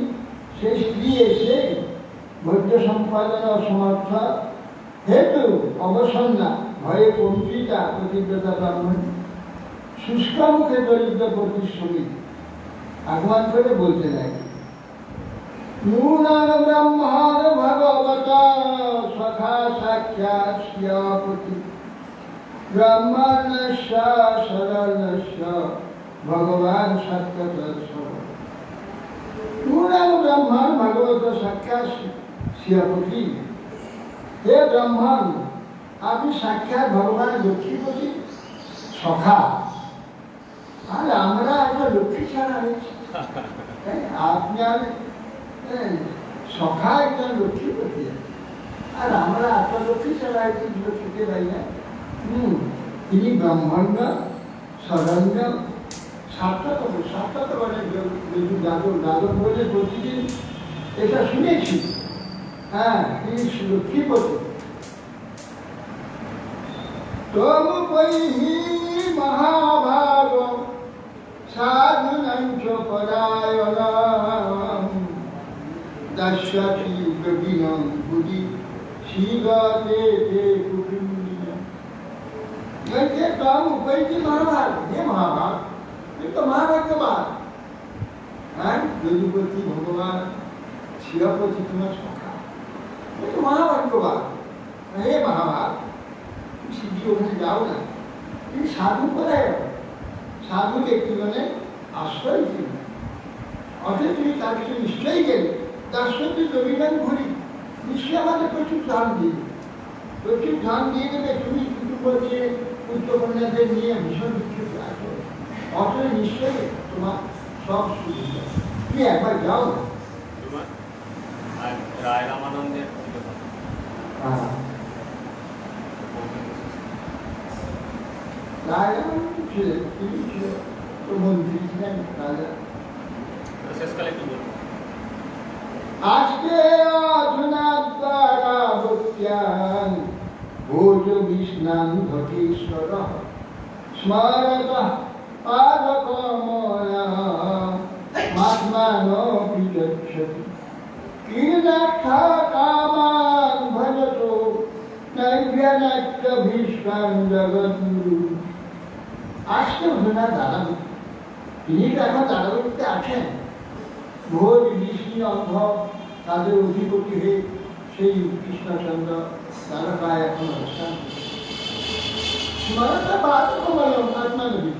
সে স্ত্রী এসে ভোজ্য সম্পাদন অসমর্থ হেতু অবসন্না ভয়ে কম্পিতা পতিব্রতা ব্রাহ্মণ শুষ্ক মুখে দরিদ্র পতিশ্রমী আগমন করে বলতে লাগে, নূনং ব্রহ্মণ ভগবত সখা সাক্ষাৎ শ্রিয়পতি ব্রহ্মণ্যস্য শরণস্য ভগবান সত্যদর্শন। নূনং ব্রহ্মণ ভগবত সাক্ষাৎ শ্রিয়পতি, হে ব্রহ্মণ আপনি সাক্ষাৎ ভগবান লক্ষ্মীপতি সখা, আর আমরা একটা লক্ষ্মী ছাড়া হয়েছি, আপনার সখা একটা লক্ষ্মীপতি, আর আমরা আপনার লক্ষ্মী ছাড়া হয়েছি, লক্ষ্মীতে পাই না। তিনি ব্রহ্মাণ্ড শরণ্য সার্থক বলে যাদব বলে প্রতিদিন এটা শুনেছি। হ্যাঁ, তিনি লক্ষ্মীপতি। তম বৈহি মহাভাগ সাধুনাং চ পরায়ণাম দাস্যতি গবিনং বুদ্ধি শিগতে তে কুকুন্দিনা। বলছে তম বৈহি মহাভাগ, হে মহাভাগ, তুমি তো মহাভাগ্যবান। হ্যাঁ, যদুপতি ভগবান শিবপতি তোমার সখা, তুমি তো মহাভাগ্যবান। হে মহাভাগ, সিদ্ধি ওখানে যাও না, তুমি সাধু কোথায় যাও? সাধু ব্যক্তিগণের আশ্রয় ছিল, অথচ তুমি তার কিছু নিশ্চয়ই গেলে তার সত্যি রবিদান ঘুরি নিশ্চয়ই আমাদের প্রচুর ধান দিয়ে দেবে। তুমি কিন্তু বলছে পুত্রকন্যাদের নিয়ে ভীষণ বিক্ষিপ্ত আছো, অথচ নিশ্চয়ই তোমার সব সুবিধা, তুমি একবার যাও না। রায় রামানন্দের মন্ত্রী ছিলেন রাজা। শেষকালে একটু বলুন। আজকে অধুনাদ্বারা ভক্ত্যাং ভোজ বিষ্ণাং ঘটেশ্বর স্মরত পাদকমলা মাত্মানো বিচক্ষতি কিনার্থা কামান ভজতো নৈব্যনাট্য ভীষ্মাং জগদ্গুরু। আজকে অধুনা দাদা তিনি তো এখন দাদাবুদ্ধে আছেন। ভোজ ঋষি অন্ধ তাদের অধিপতি হয়ে সেই কৃষ্ণচন্দ্র দ্বারকায় এখন অবস্থান। স্মরণটা পাঠ করলাম আত্মা নদী,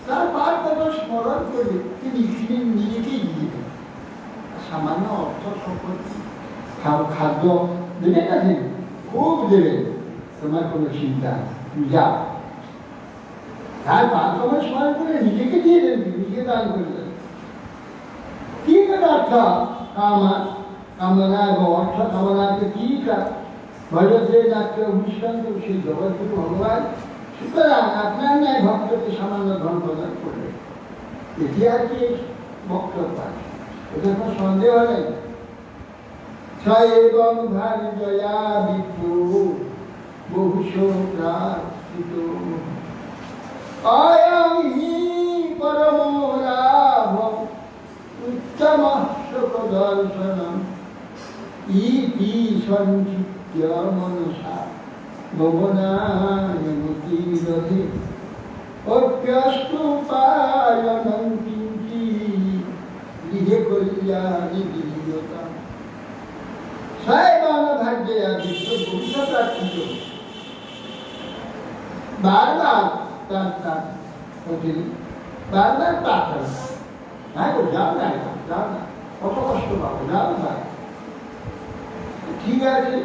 তার পাঠ কথা স্মরণ করে তিনি নিজেকেই দিয়ে দেন। সামান্য অর্থ সম্পত্তি খাদ্য দেবেন না, দেবেন খুব দেবেন, তোমার কোনো চিন্তা তুমি যাও। তার পাঠ কথা স্মরণ করে নিজেকে দিয়ে দেন, নিজেকে দান করে দেন। কি অর্থ কামনা এবং অর্থ কামনাকে কি ভজতে নাট্য অনুষ্ঠান্ত সেই জগৎগুরু ভগবান। সুতরাং আপনার ন্যায় ভক্তকে সামান্য ধন প্রদান করবে, এটি আর কি বক্তব্য আছে, এটা কোনো সন্দেহ নেই। এবং ভারি জয়া বিপ্রু বহুশ প্রার্থিত অয়ং হি পরম লাভ উত্তম সুখ দর্শনম ইতি সঞ্চিত্য মনসা ভবনায়নতি রথে অপ্যস্তু পায়নং কিঞ্চি গৃহে কল্যাণী গৃহীয়তা সাহেবান ভাগ্যে আদিত্য ভবিষ্যৎ প্রার্থিত বারবার তার হোটেলে বারবার প্রার্থনা হ্যাঁ গো যাও না যাও না কত কষ্ট পাবো যাও না ঠিক আছে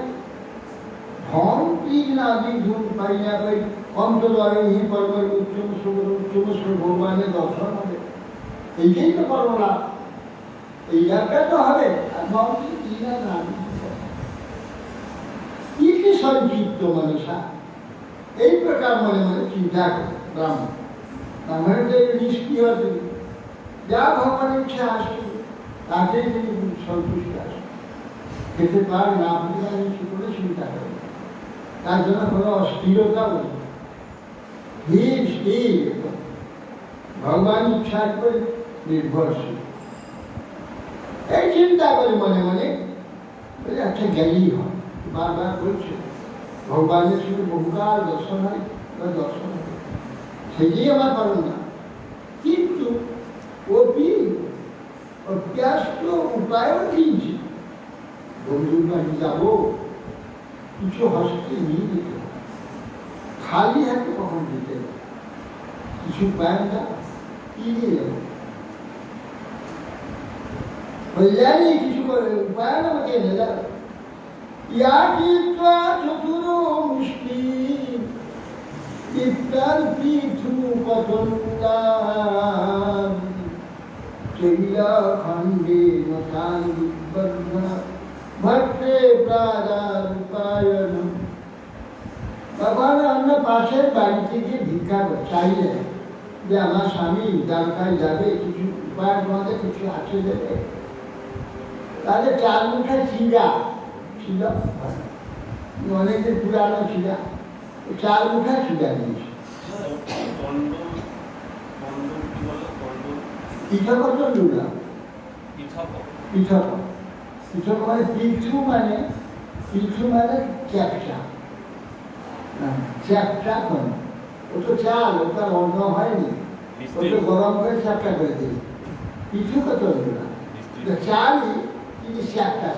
ধন তিন আদি ধূম পাই না পাই অন্তরে হি পর্বত উচ্চম ভগবানের দর্শন হবে এইটাই তো করবো না এই একটা তো হবে আর ধন তিন আদি কি সঞ্চিত মানুষা এই প্রকার মনে মনে চিন্তা করে ব্রাহ্মণের যে নিষ্ক্রিয় যা ভগবানের ইচ্ছা আসবে তাকে সন্তুষ্টি আসবে খেতে পার না আপনি করে চিন্তা করে তার জন্য কোনো অস্থিরতা বলি ধীর স্থির ভগবান ইচ্ছা করে নির্ভরশীল এই চিন্তা করে মনে মনে আচ্ছা গেলেই হয় বারবার বলছে ভগবানের শুধু বহুকাল দর্শন হয় বা দর্শন হয় সেটাই আমার পারো না কিন্তু অপি অপ্যাস্ত উপায়ও কিনছি বন্ধুর বাড়ি যাবো কিছু হস্তে নিয়ে যেতে খালি হাতে কখন যেতে কিছু প্যান্টটা কি নিয়ে যাবো কল্যাণী কিছু করে উপায় আমাকে এনে যাবে ইয়া চিত্রা চতুর মুষ্টি চিত্তার পৃথু পতন্দান চৈলা খণ্ডে মতান বিবর্ধনা ভট্টে প্রাদার উপায়ন তখন আমরা পাশের বাড়িতে গিয়ে ভিক্ষা চাইলে যে আমার স্বামী দ্বারকায় যাবে কিছু উপায় তোমাদের কিছু আছে দেবে তাদের চার মুখে চিড়া ছিল অনেকদিন পুরানো চিড়া চার মুখে চিড়া দিয়েছে পিঠক লুড়া পিঠক পিঠক মানে পিঠু মানে চ্যাপচা চ্যাপচা করে ও তো চাল ওটা অন্য হয়নি ও তো গরম করে চ্যাপটা করে দিই পিঠু কত লুড়া চালই কিন্তু চ্যাপটা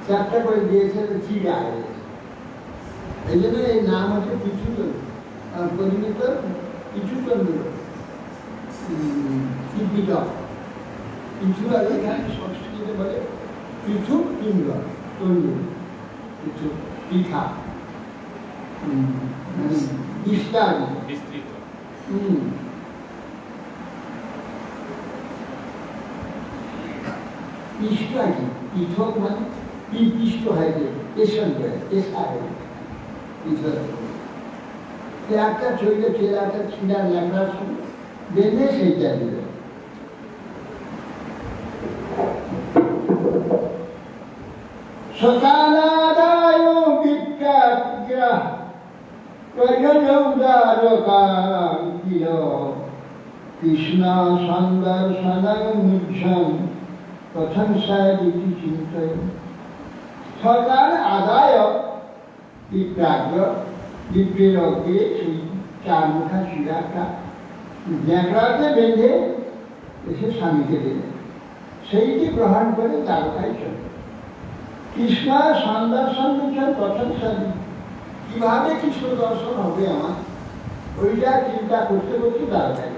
চ্যাপটা করে দিয়েছে চিড়া হয়ে গেছে এই জন্য এই নাম হচ্ছে পিছু পরিণত পিছু তন্দুর পিঠক পিছু আর এখানে সংস্কৃতিতে বলে পিছু তন্দুর তন্দুর পিছু পিঠা বিস্তার বিস্তৃত পিষ্ট আছে পৃথক মানে পিষ্ট হয় যে পেশন করে পেশা হয় পৃথক একটা চইলে ছেলেটা ছিঁড়া ল্যাংড়ার সঙ্গে বেঁধে সেইটা দিল সকালাদায় বিজ্ঞা কৃষ্ণ সন্দর্শনং মুঝ্যম প্রথম সায়িতি চিন্তয় সকাল আদায় বিপ্রাগ্য বিপ্রের অগ্রে সেই চার মুখা শিরাটা ন্যাকড়াতে বেঁধে এসে স্বামীকে দিলেন সেইটি গ্রহণ করে দ্বারকায় চলে কৃষ্ণ সন্দর্শন মুঝ্যম প্রথম সায়িতি কিভাবে কৃষ্ণ দর্শন হবে আমার ওইটা চিন্তা করতে করতে দ্বারকায়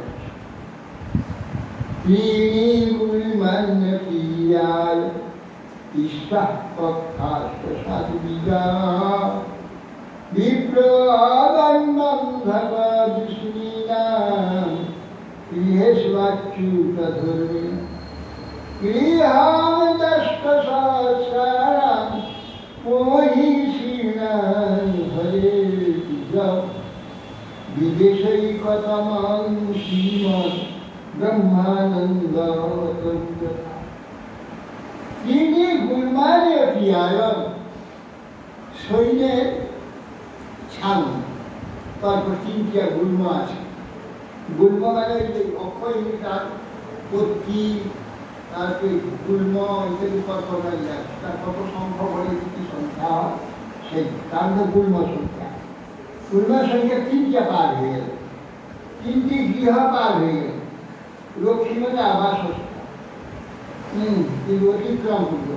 বিদেশৈকতমাং শ্রীমৎ ব্রহ্মানন্দ তিনি গুলমানীয় পিয়ায়ন সৈন্যের ছান তারপর তিনটিয়া গুল্ম আছে গুল্ম মানে অক্ষয় তার পত্তি তারপরে গুল্ম ইত্যাদি কত তার কত সংখ্যক হলে কি সংখ্যা হয় সেই তার মধ্যে গুল্ম সংখ্যা। গুল্ম সংখ্যা তিনটা পার হয়ে গেল, তিনটি গৃহ পার হয়ে গেল, লক্ষ্মীমতে আবাস কিন্তু অতিক্রম করল।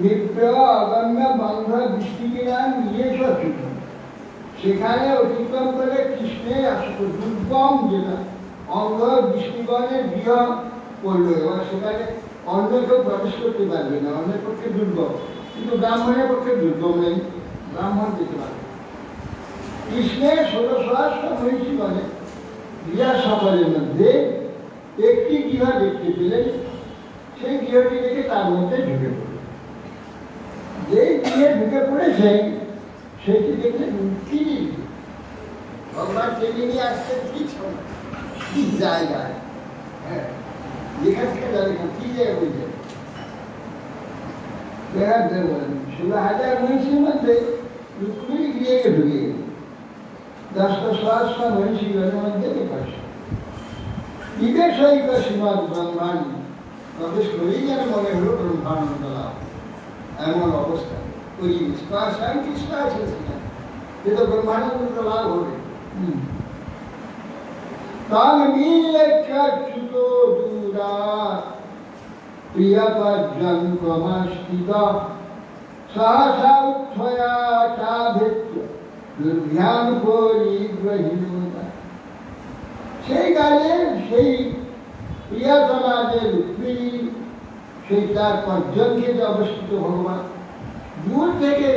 বিপ্র অগম্য বন্ধ দৃষ্টিকে নিজস্ব অতিক্রম, সেখানে অতিক্রম করে কৃষ্ণের দুর্গম যেটা অন্ধ দৃষ্টিগণের গৃহ পড়লো, এবার সেখানে অন্য কেউ প্রবেশ করতে পারবে না, অন্যের পক্ষে দুর্গম, কিন্তু ব্রাহ্মণের পক্ষে দুর্গম নেই, ব্রাহ্মণ যেতে পারবে। কৃষ্ণের 1600 মহিষীগণে গৃহ সকলের মধ্যে একটি গৃহ দেখতে পেলেন, সেই গৃহটি দেখে তার মধ্যে ঢুকে পড়ল। যেই গৃহে ঢুকে পড়েছে সেটি দেখলে কি ভগবান টেনে নিয়ে আসছে কি জায়গায়, হ্যাঁ যেখান থেকে যাবে কি জায়গা বুঝে 16,000 মহিষীর মধ্যে রুক্মিণী গৃহে ঢুকে গেল। 10,000 মহিষীগণের মধ্যে বিকাশ বিবেক সহিত শ্রীমদ ব্রহ্মাণ্ড প্রবেশ করেই যেন মনে হলো ব্রহ্মানন্দ লাভ, এমন অবস্থা পরিবেশ স্বয়ং কৃষ্ণ আছে সেখানে, এ তো ব্রহ্মানন্দ লাভ হবে। তাং নীলচ্ছুত দূরাৎ প্রিয়পর্যং ক্রমস্থিত সহসা উত্থয়া চাভিত্য দুর্ভ্যাং পরিগ্রহীণতা। সেই কালে সেই প্রিয়তমা যে রুক্মিণী, সেই তার পর্যঙ্কে যে অবস্থিত ভগবান দূর থেকে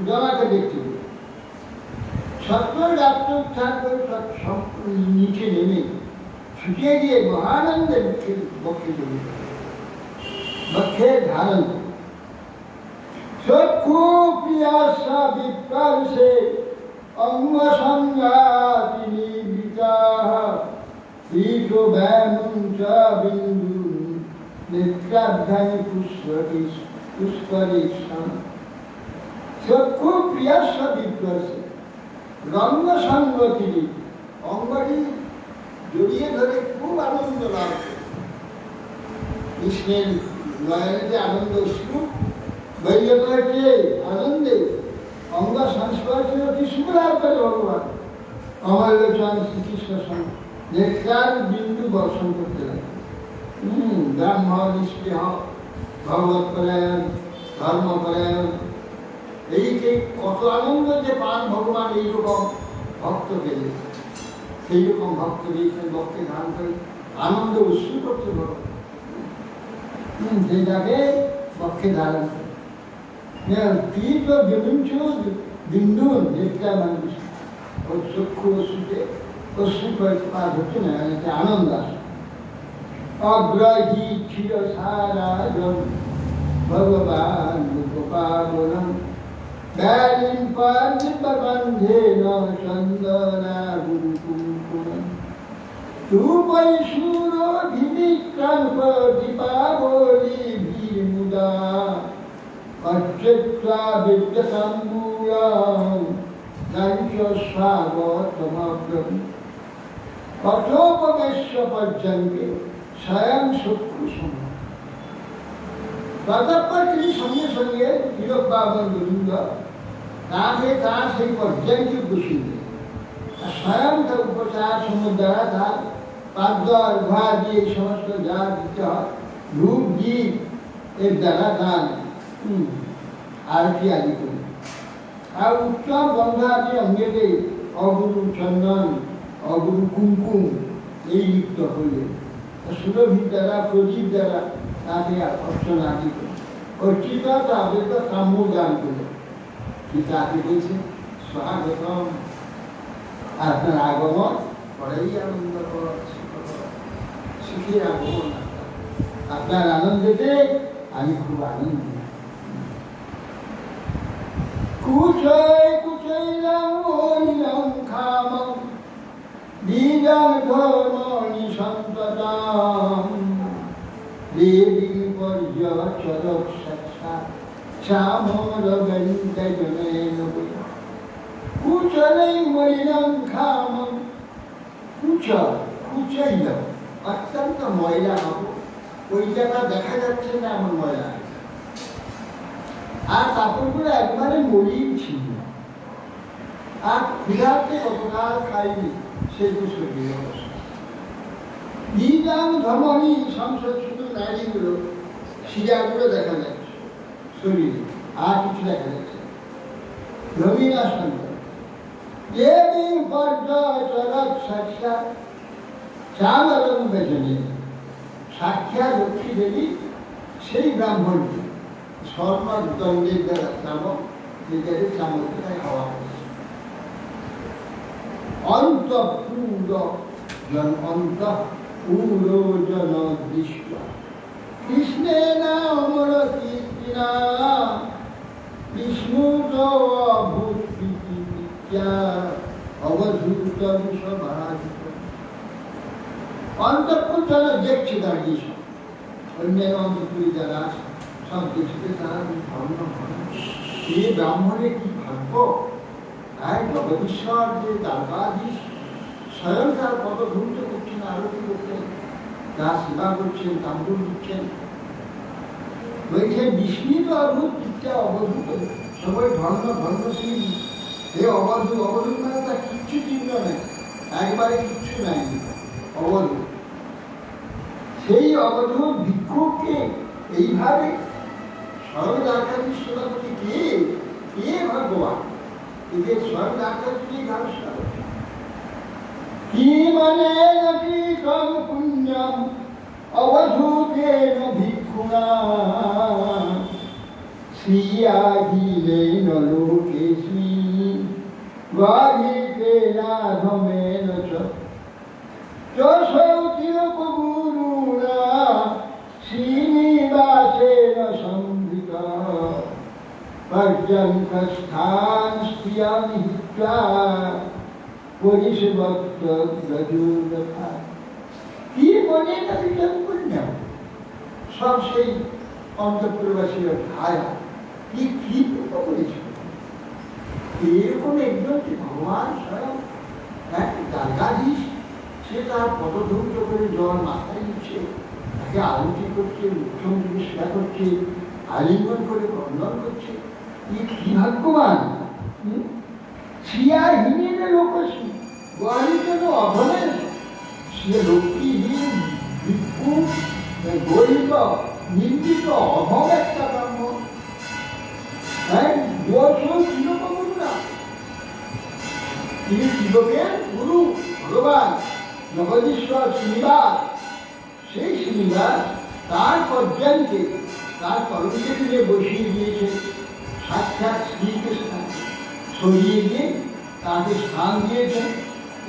জমাকে দেখতে পেল। সত্তর রাত্র উত্থান করে নিচে নেমে ছুটিয়ে গিয়ে মহানন্দের বক্ষে চলে বক্ষে ধারণ চক্ষু প্রিয়াসা বিপ্রাংশে অঙ্গ সংঘাতি নিবৃতাঃ পীঠ ব্যামুঞ্চ বিন্দু নেত্রাভ্যানি পুষ্করেশাম। চক্ষু প্রিয়াসা বিপ্রাংশে রঙ্গ সংগতি অঙ্গটি জড়িয়ে ধরে খুব আনন্দ লাভ করে। কৃষ্ণের নয়নে যে আনন্দ সুখ বৈলকে আনন্দে অঙ্গ সংস্পর্শে অতি সুখ লাভ করে ভগবান। অমরলোচন শ্রীকৃষ্ণ সঙ্গে নেত্রার বিন্দু বর্ষণ করতে লাগে। ব্রাহ্মণ স্পৃহ ভগবত পরায়ণ ধর্ম পরায়ণ, এই যে কত আনন্দ যে পান ভগবান এইরকম ভক্ত পেলে, সেই রকম ভক্ত দিয়েছেন ভক্তে ধান করে আনন্দ উৎসু করতে ভগবান, যেটাকে পক্ষে ধারণ করে তীর্থ বিমুঞ্চ বিন্দু যেটা মানুষ ওর চক্ষু অশ্রুতে অশ্রু পার হচ্ছে না, এটা আনন্দ আসে। অগ্রহী ক্ষীর সারাজন ভগবান গোপালম ব্যালিম পাঞ্চবন্ধেন চন্দনা গুরু কুঙ্কুম তুপৈ সুরভিবিক্রান্ত দীপাবলি বীর মুদা অচ্যত্রা বিদ্যতাম্বূলম নাঞ্চ স্বাগতমগ্রম। কঠোপদেশ্য পর্যঙ্কে স্বয়ং শত্রু সমান। ততঃপর তিনি সঙ্গে সঙ্গে হীরক বাবন গোবিন্দ তাকে তার সেই পর্যঙ্কে বসিয়ে দেন, স্বয়ং তার উপচার সমুদ্রা তার পাদ্য ঘা দিয়ে এই সমস্ত যা দিতে হয় ধূপ দ্বীপ এর দ্বারা দান আরতি আদি করি। আর উত্তম গন্ধ আদি অঙ্গেতে অগুরু চন্দন অগুরু কুমকুম এই লিপ্ত হইলে সুরভির দ্বারা প্রদীপ দ্বারা তাকে অর্চনা আদি করে অর্চিত তাদের তো কাম্য দান করে কি তাকে বলছে স্বাগতম, আপনার আগমন করাই আনন্দ সুখের আগমন, আপনার আনন্দেতে আমি খুব আনন্দ। কুচৈ কুচৈলাম ওইলাম খামম বীজান ধর্ম নিসন্ততাম দেবী পর্যচরক সৎসা শ্যামর গন্তজনেন কুচলৈ মলিনম খামম কুচাইল অত্যন্ত ময়লা হবো, ওই জায়গা দেখা যাচ্ছে না এমন ময়লা। আর কাপড়গুলো একবারে মলিন ছিল, আর ক্ষুধাতে কতকাল খাইনি সেগুলো শরীর অবস্থা। ধর্মী সংসদ শুধু নারীগুলো শিরাগুলো দেখা যাচ্ছে শরীরে, আর কিছু দেখা যাচ্ছে রবীনা সন্তান যেদিন পর্যায় চরক সাক্ষাৎ চালরং বেজনে সাক্ষাৎ লক্ষ্মী দেবী সেই ব্রাহ্মণ স্বর্ণদণ্ডের দ্বারা নামক যেটাকে চামড়ায় হওয়া হয়েছে। অন্তঃপুর জন অন্তঃপুর জন দৃষ্ট কৃষ্ণেন অমর কীর্তিনা বিষ্ণু অভূত বিদ্যা অবধূত সভাজিত। অন্তঃপুর যারা দেখছে দাঁড়িয়ে সব অন্যান্য অন্তঃপুরী যারা আছে সব দেখতে তারা ধর্ম এ ব্রাহ্মণের কি ভাগ্য। জগদীশ্বর যে দ্বারকাধীশ স্বয়ং তার কত ধূর্ত করছেন, আরতি করছেন, তার সেবা করছেন, তাম্বুল দিচ্ছেন। বলছেন বিষ্ণুর অদ্ভুত বিদ্যা অবধূত সবাই ধর্মশীল। এ অবধূত মানে তার কিচ্ছু চিহ্ন নেই, একবারে কিচ্ছু নাই, অবধূত। সেই অবধূত ভিক্ষুককে এইভাবে স্বয়ং দ্বারকাধীশ সেবা করতে কে ভগবান? এদের স্বয়ং দ্বারকাধীশ গান কি মানে নাকি কম পুণ্যম অবধূতেন ভিক্ষুণা শ্রীয়াধীনেন লোকেস্মি গাহিতেনাধমেন চ যশৌতিরকগুরুণা শ্রীনিবাসেন সংবৃতা পর্যন্তস্থান স্ত্রিয়ামি হিত্বা পরিষেবত্ত গজুরথা। কি মনে না বিচন পুণ্যম সব সেই অন্তঃপুরবাসীর ধারা কি করেছিল। এরকম একজন ভগবান স্বয়ং দ্বারকাধীশ, সে তার পদধৌত করে জল মাথায় নিচ্ছে, তাকে আরতি করছে, মুখ্যমন্ত্রীকে সেবা করছে, আলিঙ্গন করে বন্ধন করছে। কি ভাগ্যবান। শ্রিয়াহীন লোকসী গরিব অধমের, সে লক্ষ্মীহীন ভিক্ষু গরিব নিন্দিত অধম একটা ব্রাহ্মণ। তিনি ত্রিলোকের গুরু ভগবান জগদীশ্বর শ্রীনিবাস। সেই শ্রীনিবাস তার পর্যায়কে তার কর্মকে তিনি বসিয়ে দিয়েছে সাক্ষাৎ শ্রীকৃষ্ণ, সরিয়ে দিয়ে তাকে স্থান দিয়েছেন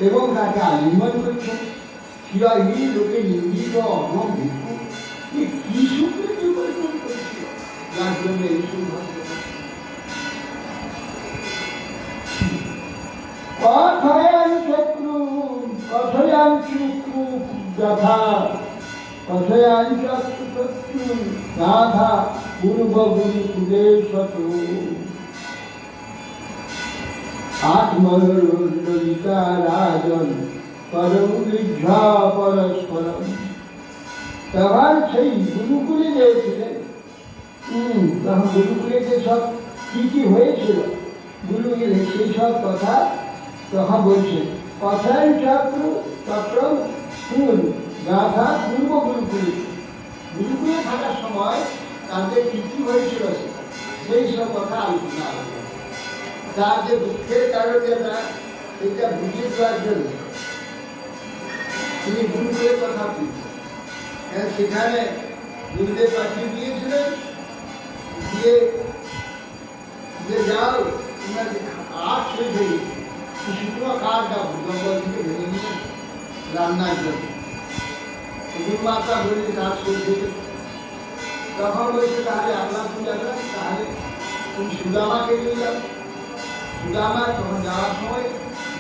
এবং তাকে আলিঙ্গন করছেন। শিরাহীন লোকে নিন্দিত অধম ভিক্ষু কি সুন্দর পরিবর্তন করেছিল, যার জন্য এই সৌভাগ্য। কথায়ান চক্রু কথায়ান চক্রু যথা কথায়ান চক্রু চক্রু রাধা পূর্ব গুরুকুলে শত আত্মললিতা রাজন পরম বিঘ্না পরস্পরম। তখন সেই গুরুকুলে গিয়েছিলেন। তখন গুরুকুলে যে সব কি হয়েছিল গুরু গেলে সেই সব কথা তখন বলছেন। কথায় চক্র চক্র গাথা পূর্ব গুরুকুলে, গুরুকুলে থাকার সময় তাদের কি হয়েছিল সেই সব কথা আলোচনা হবে। তার যে দুঃখের কারণ এটা বুঝিয়ে দেওয়ার জন্য তিনি গুরুকুলের কথা বলছেন। সেখানে গুরুদেব পাঠিয়ে দিয়েছিলেন, দিয়ে যে যাও তোমরা কাঠ শেষ হয়ে গেছে, শুকনো কাঠ যাবো জঙ্গল থেকে ভেঙে নিয়ে রান্নার জন্য। গুরুমাতা বলে কাঠ শেষ হয়ে গেছে। তখন বলছে তাহলে আপনার পূজা করেন, তাহলে তুমি সুদামাকে নিয়ে যাও। সুদামা তখন যাওয়ার সময়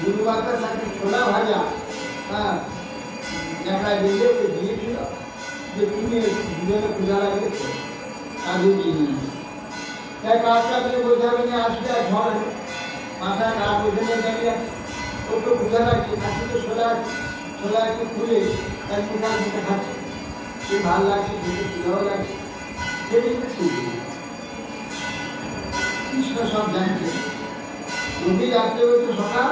গুরুমাতা তাকে ছোলা ভাজা দেখায় দিয়ে ওকে দিয়েছিল যে তুমি দুজনে পূজা লাগিয়েছো কাজে দিয়ে তাই কাজটা তুমি বোঝাবে নিয়ে আসবে আর ঘরে মাথায় কাজ বোঝে নিয়ে দাঁড়িয়ে ও তো পূজা লাগছে, কাছে তো ছোলা আছে ছোলা একটু খুলে এক মুখে মুখে খাচ্ছে, সে ভালো লাগছে, খেতে ভালো লাগছে, খেতে কৃষ্ণ সব জানছে। রবি রাত্রে বলছে সকাল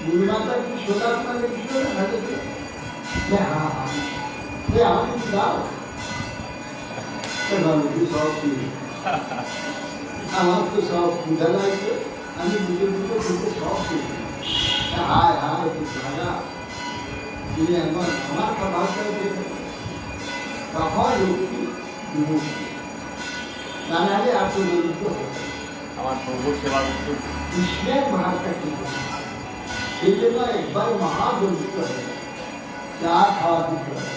গুরুমাতা কি সোনা আপনাকে কৃষ্ণ খাচ্ছে, আমাকে কি দাও, সব আমার তো সব পূজা লাগছে, আমি বুঝে বুঝে বুঝতে সব শিখি। হায় হায় রাজা তিনি একবার আমার ভাষা দেখে তখন লক্ষ্মী বিমুক্তি না হলে এত দরিদ্র হতো। আমার প্রভুর সেবা করতে কৃষ্ণের ভাবটা কি সেই জন্য একবার মহাদরিদ্র হয়ে চা খাওয়া দিতে হবে।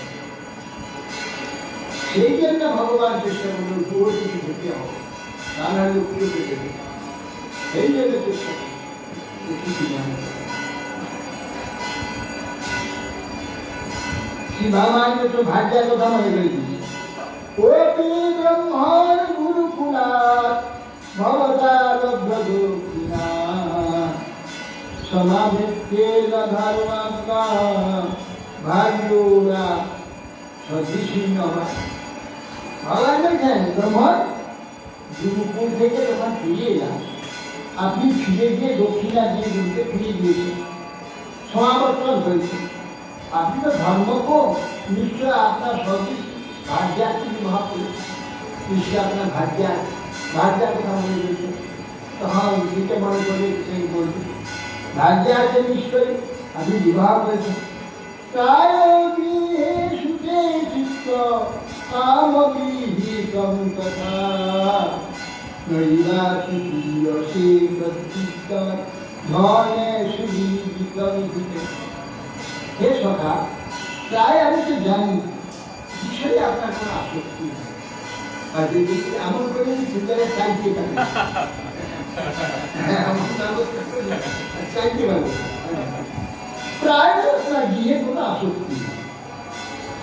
সেই জন্য ভগবান চেষ্টা করলো পুরো কিছু খেতে হবে, রান্নার লক্ষ্মী পেতে দেবে, সেই জন্য চেষ্টা করলো শ্রী ভগবান তো ভাগ্যের কথা মনে করে দিচ্ছে। ওপি ব্রহ্মণ গুরুকুলাত ভবতারভ্যদক্ষিণা সমাধিত্যেন ধর্মাত্মা ভাগ্যোরা সদৃশিন্নবা। ভগবান বলছেন ব্রহ্মণ গুরুকুল থেকে যখন ফিরে এলাম, আপনি ফিরে গিয়ে দক্ষিণা দিয়ে গুরুকে ফিরিয়ে দিয়েছেন, সমাবর্তন হয়েছে। আপনি তো ধর্মকে নিশ্চয় আপনার সদৃশ ভাগ্যাকে বিবাহ করেছেন, নিশ্চয় আপনার ভাগ্যার কথা মনে করেছে। তখন দিকে মনে করে সেই বলছি ভাগ্যাকে নিশ্চয়ই আপনি বিবাহ করেছেন। তাই গৃহে সুখে চিত্ত কামবিহিতম তথা নৈবাসী প্রিয়সে প্রতিষ্ঠ ধনে সুবিদিতম দিতে। হে সখা, প্রায় আমি তো জানি বিষয়ে আপনার কোনো আসক্তি নেই, আর যদি এমন করে ভিতরে চাইতে পারি চাইতে পারবো প্রায় আপনার গিয়ে কোনো আসক্তি নেই।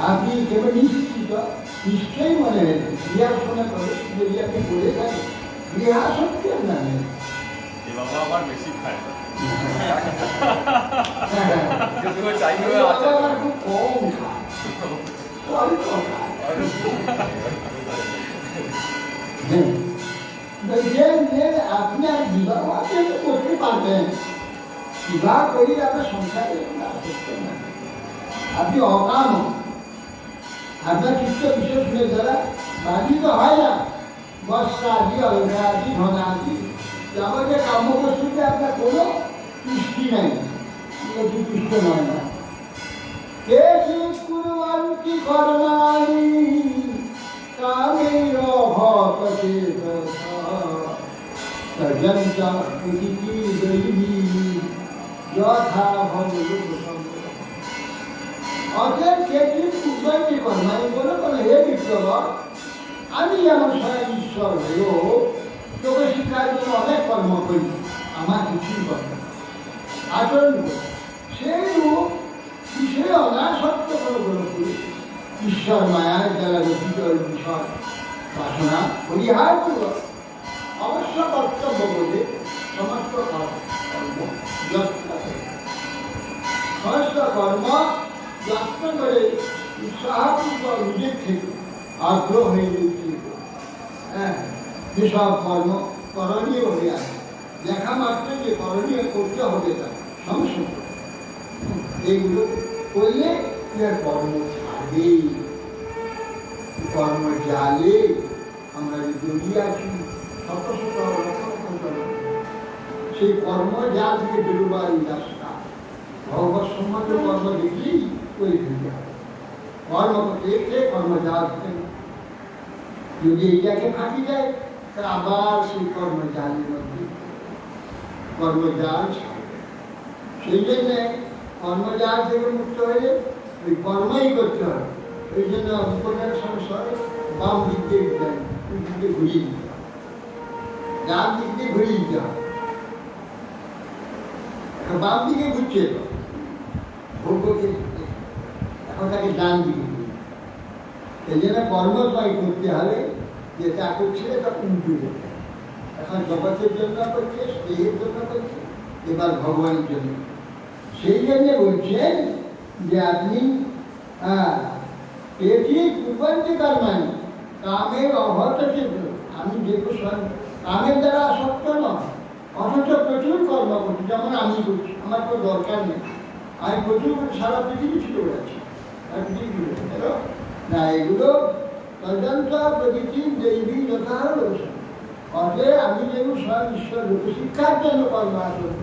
আপনি কেবল নিশ্চিত নিশ্চয়ই মনে হয়েছে বিয়ার সময় প্রবেশ যদি আপনি করে থাকেন বিয়া আসক্তি আপনার নেই। বাবা আমার বেশি খায় না। খুব কম খায়, অল্প খায়। আপনি আর বিবাহ করতে পারবেন, বিবাহ করি আপনার সংসারে আপনি অকাম, আপনার চিত্ত বিশেষ শুনে যারা বাধিত হয় না, বস্ত্র আদি অলঙ্কার আদি ধন আদি যাবতীয় কাম্যবস্তুতে আপনার কোনো দৃষ্টি নাই, দৃষ্ট নয় না। কে কুরবান্তি কর্মাণি কামের ভক্তে সর্জন্ত প্রীতি দৈবী যথা ভগবত সম্পদ। অতএব কে কুরবান্তি কর্মাণি বলে কোনো হে বিপ্লব, আমি যেমন স্বয়ং ঈশ্বর হয়েও তোকে শিক্ষার জন্য অনেক কর্ম করি, আমার কিছুই কর্ম আচরণ করি, সেই রূপ বিষয়ে অনাসক্ত কোনো গ্রহ করি, ঈশ্বর মায়ার দ্বারা গঠিত বিষয় বাসনা পরিহার করব। অবশ্য কর্তব্য বলে সমস্ত কর্ম যত্ন করে উৎসাহপূর্বক নিজের থেকে আগ্রহ হয়ে উঠছিল। হ্যাঁ, যেসব কর্ম করণীয় হয়ে আছে, দেখা মাত্র যে করণীয় করতে হবে তার সংশোধন, এইগুলো করলে এর কর্ম ছাড়বে। কর্ম জালে আমরা যে জড়িয়ে আছি শত শত সেই কর্ম জাল থেকে বেরোবার এই রাস্তা ভগবত সম্মত কর্ম দেখলেই তৈরি হয়ে যাবে। কর্ম দেখলে কর্মজাল থেকে যদি এইটাকে ফাঁকি যায় তাহলে আবার সেই কর্মজালের মধ্যে কর্মজাল ছাড়বে। সেই জন্য কর্মজাল থেকে মুক্ত হয়ে ওই কর্মই করতে হবে। ওই জন্য উপকার সংসারে বাম দিক দিয়ে ঘুরিয়ে দিতে হবে, ডান দিক দিয়ে ঘুরিয়ে দিতে হবে। বাম দিকে ঘুরছে ভোগ্যকে, এখন তাকে ডান দিকে ঘুরিয়ে। এই জন্য কর্মময় করতে হবে, যে যা করছে তা উল্টে যেতে। এখন জগতের জন্য করছে, দেহের জন্য করছে, এবার ভগবানের জন্য। সেই জন্য বলছেন যে আপনি এটি পূর্বাঞ্চকার মানে কামের অভটকে আমি যে কামের দ্বারা আসক্ত নয়, অথচ প্রচুর কর্ম করছি, যেমন আমি করছি, আমার তো দরকার নেই, আমি প্রচুর সারা পৃথিবী ছুটে বেড়াচ্ছি, আর পৃথিবী ছুটে বেড়াচ্ছি না, এগুলো তদন্ত প্রকৃতি দেবী যথা রয়েছে। অতএব আমি যেগুলো স্বয়ং ঈশ্বর শিক্ষার জন্য কর্ম আসক্ত,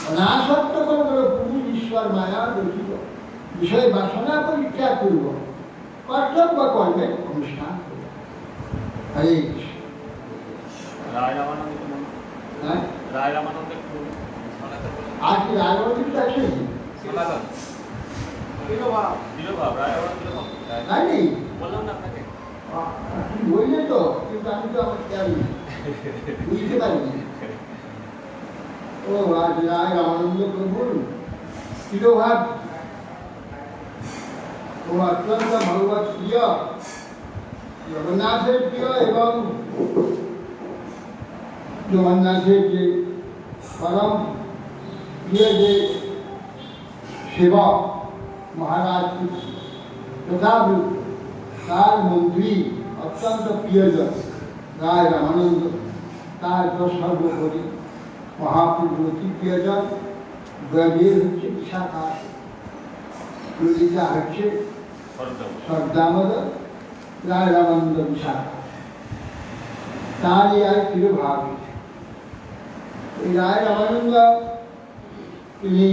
অনাসক্ত কর্ম পুরুষ ঈশ্বর মায়া দেখিব, বিষয় বাসনা পরীক্ষা করব, কর্তব্য কর্মে অনুষ্ঠান করব। হরে কৃষ্ণ। রায় রামানন্দ হ্যাঁ, রায় রামানন্দ আর কি রাজনৈতিক আছে সনাতন বিরোভাব রায় রামানন্দ তাই নেই? বললাম না আপনাকে। আপনি বললেন তো, কিন্তু আমি তো আমার খেয়াল নেই, বুঝতে পারিনি। ও আজ রায় রামানন্দ প্রভুর তিরোভাব ও অত্যন্ত ভগবত প্রিয়, জগন্নাথের প্রিয়, এবং জগন্নাথের যে পরম প্রিয় যে সেবক মহারাজ প্রতাপ, তার মন্ত্রী, অত্যন্ত প্রিয়জন রায় রামানন্দ, তার তো সর্বোপরি মহাপ্রভু অতি প্রিয়জন। ব্রজের হচ্ছে বিশাখা, ললিতা হচ্ছে সর্দামোদর, রায় রামানন্দ বিশাখা, তারই আর তিরোভাব। এই রায় রামানন্দ তিনি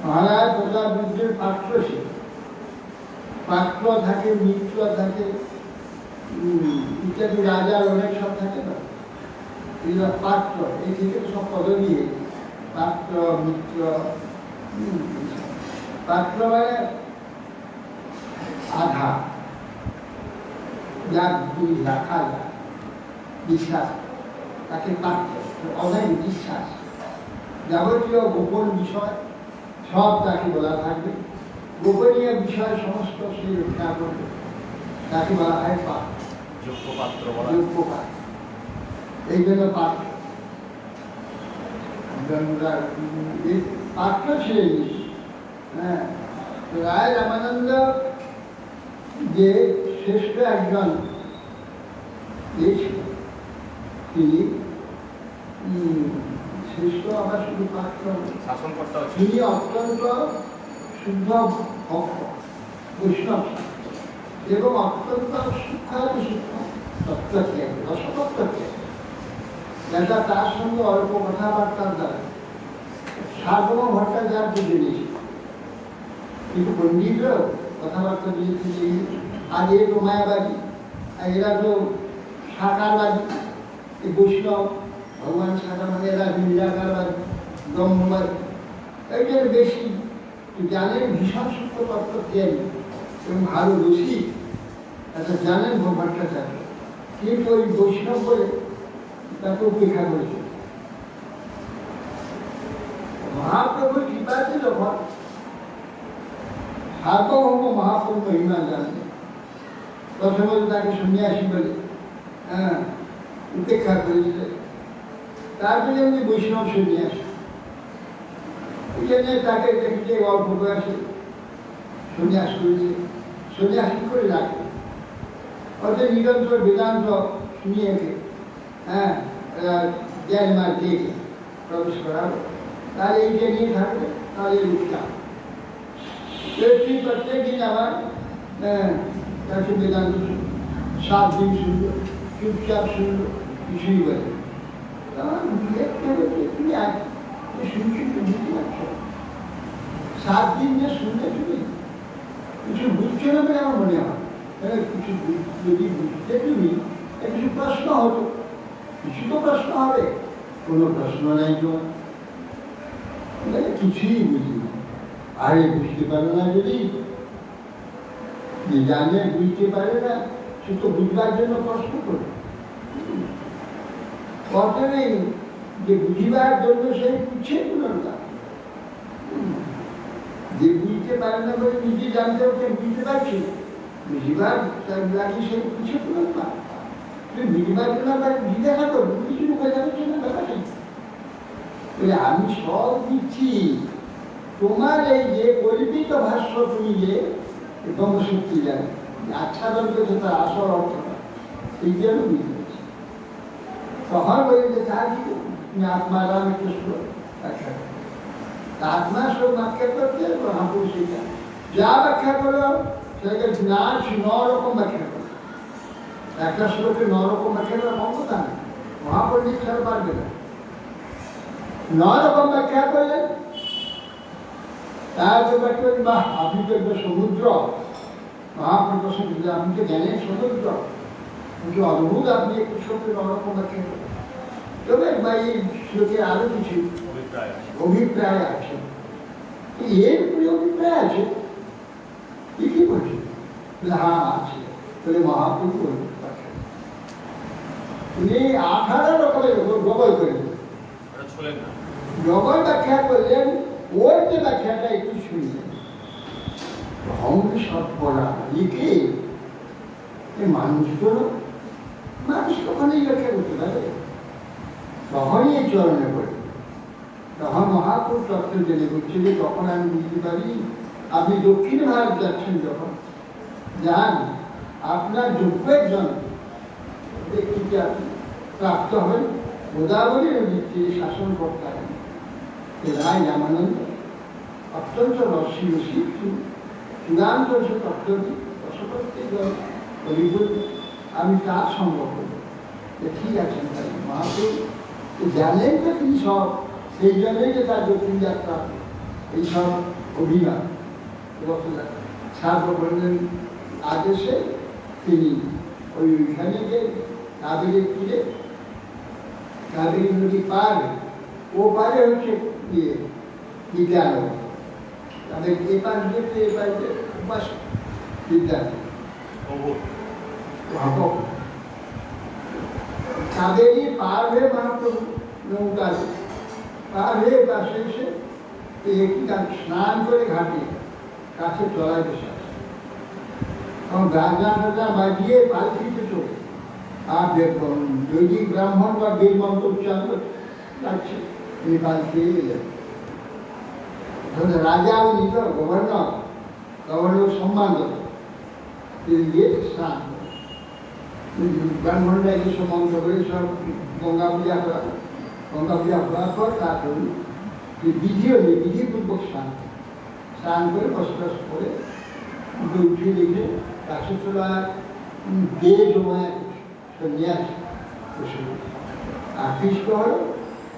মহারাজ প্রতাপ রুদ্রের পাত্র ছিল। পাত্র থাকে, মিত্র থাকে, ইত্যাদি রাজার অনেক সব থাকে না, এগুলো পাত্র, এই থেকে সব পদবী, পাত্র মিত্র। পাত্র মানে আধা, যা রাখা যায়, বিশ্বাস, তাকে পাত্র, অনেক বিশ্বাস, যাবতীয় গোপন বিষয় সব তাকে বলা থাকবে, গোপনীয় বিষয় সমস্ত সে রক্ষা করবে, তাকে বলা হয় পাত্র, যোগ্য পাত্র বলা। যোগ্য পাত্র, এই জন্য পাত্র। পাত্র ছিলেন। হ্যাঁ, রায় রামানন্দ যে শ্রেষ্ঠ একজন তিনি শ্রেষ্ঠ, আবার শুধু পাত্র, শাসনকর্তা তিনি অত্যন্ত শুদ্ধ ভক্ত, বৈষ্ণব, এবং অত্যন্ত সূক্ষ্মাতি সূক্ষ্ম তত্ত্বকে, রসতত্ত্বকে, যেটা তার সঙ্গে অল্প কথাবার্তার দ্বারা সার্বভৌম ভট্টাচার্য জেনেছে। কিন্তু পণ্ডিতরা কথাবার্তা দিয়েছে, আজ এ তো মায়াবাদী, আর এরা তো সাকারবাদী, এই বৈষ্ণব ভগবান সাকার মানে এরা নিরাকারবাদী, ব্রহ্মবাদী, এইটার বেশি জানেন, ভীষণ সূক্ষ্ম তত্ত্ব জ্ঞান এবং ভালো রসিক, এটা জানেন ভট্টাচার্য, কিন্তু ওই বৈষ্ণব বলে তাকে উপেক্ষা করেছে। মহাপ্রভুর কৃপাতে যখন সার্বভৌম মহাপ্রভু মহিমা জানতেন, প্রথমে তাকে সন্ন্যাসী বলে উপেক্ষা করেছিলেন, তারপরে এমনি বৈষ্ণব সন্ন্যাসী, এই জন্য তাকে দেখতে অল্প বয়সে সন্ন্যাস করেছে, সন্ন্যাসী করে রাখে, অর্থাৎ নিরন্তর বেদান্ত শুনিয়ে জ্ঞান মার দিয়ে প্রবেশ করাবো, তাহলে এইটা নিয়ে থাকবে, তাহলে উঠতাম প্রত্যেক দিন আমার তাকে বেদান্ত 7 দিন শুনল, চুপচাপ শুনল, কিছুই বলে, তুমি শুনছি, তুমি বুঝতে পারছো, 7 দিন যে শুনলে তুমি কিছু বুঝছো না বলে আমার মনে হয়, কিছু যদি বুঝতে তুমি কিছু প্রশ্ন হতো, কিছু তো প্রশ্ন হবে, কোনো প্রশ্ন নাই তো, কিছুই বুঝি না। আরে বুঝতে পারে না, যদি জানে বুঝতে পারে না, সে তো বুঝবার জন্য প্রশ্ন করে, কথা নেই যে বুঝিবার জন্য সে বুঝছে না, যে বুঝতে পারে না বলে নিজে জানতে ওকে বুঝতে পারছি, বুঝিবার লাগে সে বুঝছে না, বুঝিবার জন্য জিজ্ঞাসা করবো, কিছু বোঝা যাচ্ছে না ব্যাপারটা, আমি সব দিচ্ছি, তোমার এই যে কল্পিত ভাষ্য তুমি যে ব্রহ্মসূত্রী জানো আচ্ছাদন করেছে তার আসল অর্থ এই জন্য বুঝতে তখন বলি যে তার কি তুমি আত্মার আমি কৃষ্ণ ব্যাখ্যা করো আত্মা সব ব্যাখ্যা করতে মহাপুরুষ সেইটা যা ব্যাখ্যা করো সেটাকে বিনাশ 9 রকম ব্যাখ্যা করো একটা শ্লোকে 9 রকম ব্যাখ্যা করা ক্ষমতা নেই মহাপণ্ডিত ছাড়া পারবে না 9 রকম ব্যাখ্যা করলেন তারপর ব্যাখ্যা বাহ আপনি তো একটা সমুদ্র মহাপ্রকাশ আপনি তো জ্ঞানের সমুদ্র কিন্তু অদ্ভুত আপনি একটু সত্যি 9 রকম ব্যাখ্যা করেন তবে এই শ্লোকে আরো কিছু অভিপ্রায় আছে এর অভিপ্রায় আছে কি বলছে হ্যাঁ আছে তাহলে মহাপ্রভু উনি 18 রকমের ডবল করলেন ডবল ব্যাখ্যা করলেন ওর যে ব্যাখ্যাটা একটু শুনলেন হংস সৎপরা লিখে মানুষ তো মানুষ কখনই ব্যাখ্যা করতে পারে তখনই এই চরণে পড়ে তখন মহাপুরুষ তত্ত্ব জেনে বলছে যে তখন আমি বুঝতে পারি আপনি দক্ষিণ ভারত যাচ্ছেন যখন যান আপনার যোগ্যের জন্য ব্যক্তিকে আপনি প্রাপ্ত হবেন গোদাবরী নদীর তীরে শাসন করতে হবেন রায় রামানন্দ অত্যন্ত রসী চূড়ান্ত তত্ত্বটি রসপত্তি হরিবুল আমি তার সঙ্গ করব ঠিক আছেন তাই মহাপুরুষ জানলেন তো তিনি সব সেই জন্যই যে তার দক্ষিণ যাত্রা এইসব অভিনয় ছাত্র বললেন আদেশে তিনি ওইখানে যে কাবেরী তীরে কাবেরী নদী পার ও পারে হচ্ছে ইয়ে বিদ্যালয় তাদের এ পাশ দেখতে এ পাশ উপাস বিদ্যালয় কাবেরী পার হয়ে মহাপ্রভু নৌকা পার হয়ে পাশে এসে একটি স্নান করে ঘাটে কাছে চলায় বসে আছে তখন গাঁজা টাজা বাজিয়ে পালকিতে চলে আর দৈনিক ব্রাহ্মণ বা বীর মন্ত্র উচ্চারণ যাচ্ছে তিনি পালকি এলেন রাজা উনি তো গভর্নর সম্মান দেন তিনি গিয়ে স্নান ব্রাহ্মণরা যেসব মন্ত্র করে সব গঙ্গা পূজা হওয়ার পর তারপর বিধিও নেই বিধিপূর্বক স্নান করে বসবাস করে উঠে দেখে কাছে চলা দিয়ে জমায় সন্ন্যাস আর কৃষ্ণ হল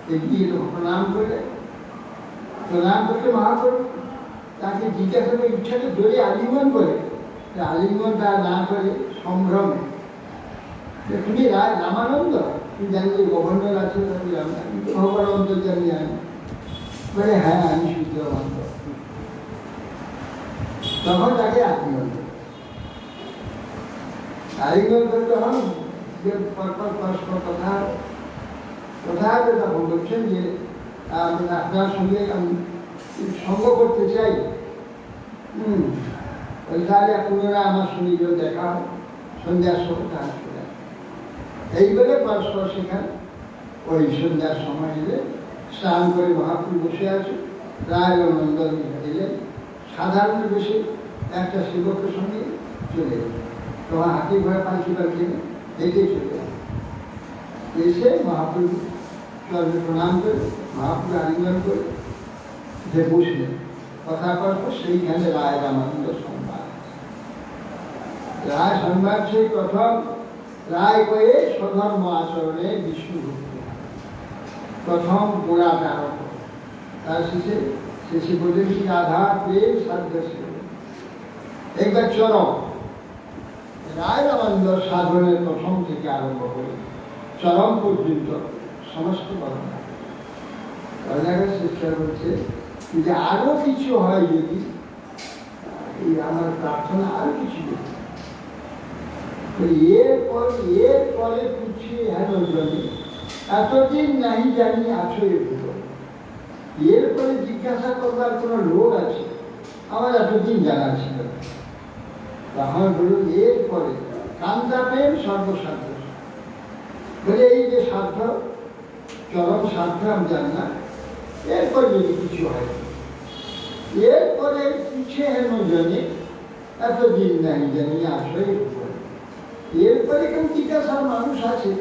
এগিয়ে প্রণাম করলে মহাপ্রভু তাকে জিজ্ঞাসা করে ইচ্ছাকে জোরে আলিঙ্গন করে আলিঙ্গন তার না করে সম্ভ্রমে তুমি রামানন্দ তুমি জানি যে গভর্নর আছে ভগবান অন্তর্জামী জানি বলে হ্যাঁ আমি শুদ্ধবন্ত তখন তাকে আলিঙ্গন করে তখন পরস্পর কথা তখন বলছেন যে আপনার সঙ্গে আমি সঙ্গ করতে চাই তাহলে পুনরায় আমার সঙ্গে দেখা হয় সন্ধ্যার সময় তার এই বলে পরস্পর সেখানে ওই সন্ধ্যার সময় এলে স্নান করে মহাপ্রভু বসে আছে রায় নন্দন এলেন সাধারণ বেশি একটা সেবকের সঙ্গে চলে গেল তোমার হাতি ঘোড়া পালকি হেঁটে চলে গেল এসে মহাপ্রভু চরণে প্রণাম করে মহাপ্রভু আলিঙ্গন করে যে বসলেন কথা পরস্পর সেইখানে রায় রামানন্দ সংবাদ রায় সংবাদ সেই প্রথম রায় করে স্বধর্ম আচরণে বিষ্ণু প্রথম গোড়াটা আরম্ভ তার শেষে বললেন কি আধা প্রেম সাধ্য একবার চরম রায় রামানন্দ সাধনের প্রথম থেকে আরম্ভ করে চরম পর্যন্ত সমস্ত বর্ণনা শিক্ষা বলছে যে আরো কিছু হয় যদি এই আমার প্রার্থনা আরো কিছু এর পরে পুছিয়ে হেন জমি এতদিন নাহি জানি আছো এরপরে জিজ্ঞাসা করবার কোনো লোক আছে আমার এতদিন জানা ছিল তখন বলুন এরপরে কান্তা প্রেম সর্বসাধ্য বলে এই যে সাধ্য চরম সাধ্য আমি জানি না এরপর যদি কিছু হয় এরপরে পিছিয়ে হেন জনে এতদিন নাই জানি আসলে এরপরে কেউ জিজ্ঞাসার মানুষ আছে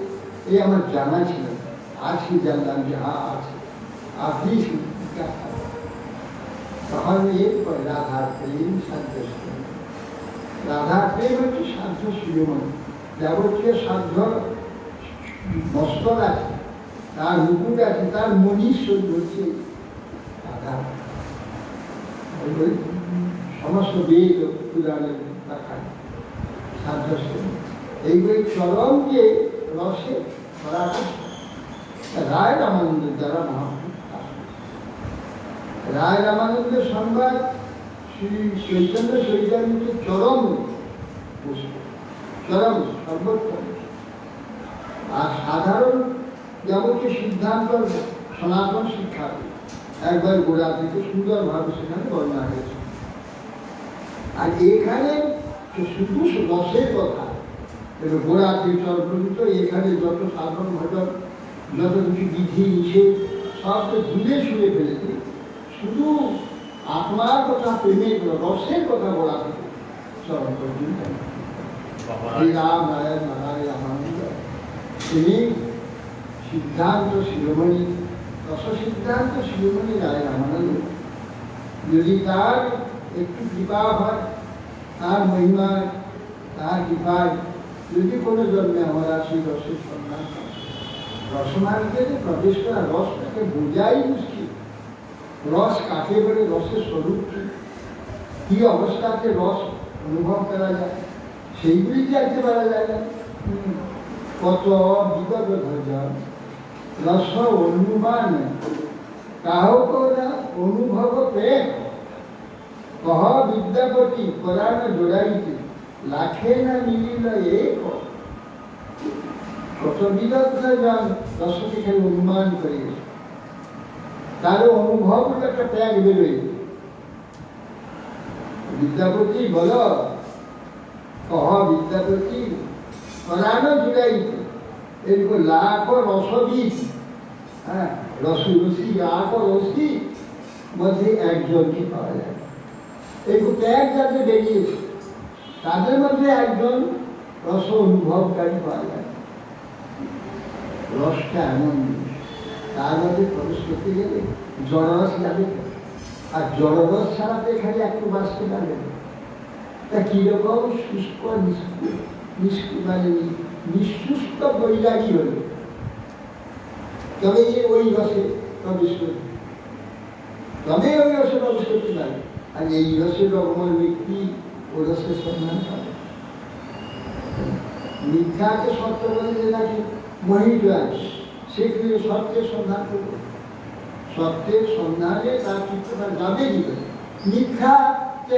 এই আমার জানা ছিল, আজকে জানলাম যে হ্যাঁ আছে, আপনি জিজ্ঞাসা তখন এরপরে রাধার প্রেম সাধ্য, রাধার প্রেম হচ্ছে সাধ্য শিরোমণি, যাবতীয় সাধ্য মস্তক আছে, তার মুকুট আছে, তার মনীষ হচ্ছে রাধা। সমস্ত বেদ পুরাণের দেখায় সাধ্য এইগুলি চরমকে রসে রায় রামানন্দের দ্বারা মহাপুরুষ। রায় রামানন্দের সংবাদ শ্রী চৈতন্য চৈতন্যকে চরম চরম সর্বোত্তম। আর সাধারণ যাবতীয় সিদ্ধান্ত সনাতন শিক্ষা একবার গোড়া থেকে সুন্দরভাবে সেখানে বর্ণনা হয়েছে। আর এখানে শুধু রসের কথা, গোড়া থেকে পর্যন্ত এখানে যত সাধন ঘটন, যত কিছু বিধি নিষেধ সব তো ধুলে শুয়ে ফেলেছে, শুধু আত্মার কথা, প্রেমের রসের কথা গোড়া থেকে চরণ পর্যন্ত। শ্রীরাম নারায়ণ নারায়ণ রামানন্দ তিনি সিদ্ধান্ত শিরোমণি, রস সিদ্ধান্ত শিরোমণি রায় রামানন্দ। যদি তার একটু কৃপা হয়, তার মহিমা, তার কৃপায় যদি কোনো জন্মে আমরা সেই রসের সন্ধান পাই, রসমার্গে প্রবেশ করা, রসটাকে বোঝাই মুশকিল। রস কাকে বলে, রসের স্বরূপ কি অবস্থাতে রস অনুভব করা যায়, সেইগুলি জানতে পারা যায় না। কত বিগত ধৈর্য রস অনুমান কাহক না অনুভব প্রেম কহ বিদ্যাপতি পরাণ জোড়াইতে লাখে না মিলিল এক। কত বিগত জন রসকে খালি অনুমান করে গেছে, তার অনুভব একটা ত্যাগ বেরোয়। বিদ্যাপতি বল কহ বিদ্যাপতি পরাণ জোড়াইতে, এরকম লাখ রসবিদ, হ্যাঁ রসি লাখ রসি মধ্যে একজনকে পাওয়া যায়। এরকম ত্যাগ যাদের বেরিয়েছে তাদের মধ্যে একজন রস অনুভবকারী পাওয়া যায়। রসটা এমন জিনিস, তার মধ্যে প্রবেশ করতে গেলে জড়রস লাগে, আর জড়রস ছাড়া তো এখানে একটু বাঁচতে পারবে না। তা কিরকম শুষ্ক মানে নিঃশুষ্ক বৈরাগী হল, তবে ওই রসে প্রবেশ করবে, তবে ওই রসে প্রবেশ করতে পারে। আর এই রসের রকমের ব্যক্তি ও রসের সন্ধান পাবে। মিথ্যাকে সত্য বলে যে নাকি মোহিত আছে, সেগুলি সত্যের সন্ধান করবে, সত্যের সন্ধানে তার চিত্রটা যাবে কি করে। মিথ্যা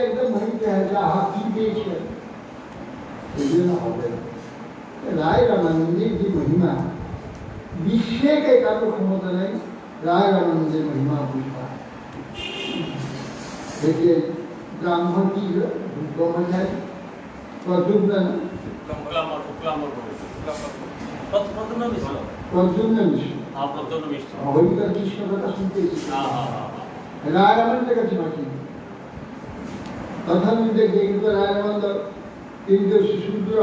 একদম মোহিত হয়ে যা কি পেয়েছে, এই জন্য হবে না। রায় রামানন্দের যে মহিমা, বিশ্বেকে কারো ক্ষমতা নেই রায় রামানন্দের মহিমা বুঝবা। দেখে ব্রাহ্মণ কি ব্রহ্মচারী প্রদ্যুম্ন মিশ্র হরিকার কৃষ্ণ কথা শুনতে রায় রামানন্দের কাছে বাকি তখন দেখে কিন্তু রায় রামানন্দ কিন্তু শূদ্র,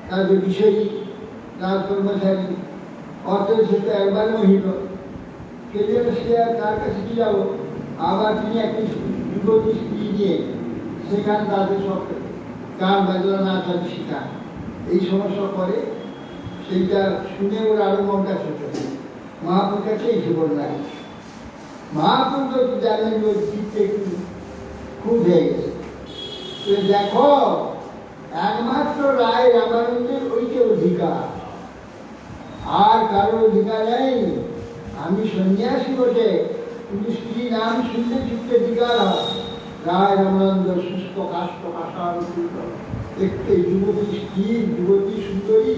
তাদের বিষয়ী, তার কর্মচারী, অর্থের সাথে একবার মহিল কে সে আর তার কাছে কি যাবো। আবার তিনি একটি যুবতী স্ত্রী নিয়ে সেখানে তাদের সব গান বাজনা নাচ আদি শেখান। এই সমস্যা করে সেইটা শুনে ওর আরো মনটা ছোট, মহাপুর কাছে এসে বললেন। মহাপুর তো জানেন ওর চিত্তে একটু খুব হয়ে গেছে। দেখো একমাত্র রায় রামানন্দের ওইকে অধিকার, আর কারো অধিকার নেই। আমি সন্ন্যাসী বটে, কিন্তু স্ত্রী নাম শুনলে চিত্তে বিকার হয়। রায় রামানন্দ সুস্থ কাষ্ট আশা দেখতে যুবতী স্ত্রী, যুবতী সুন্দরী,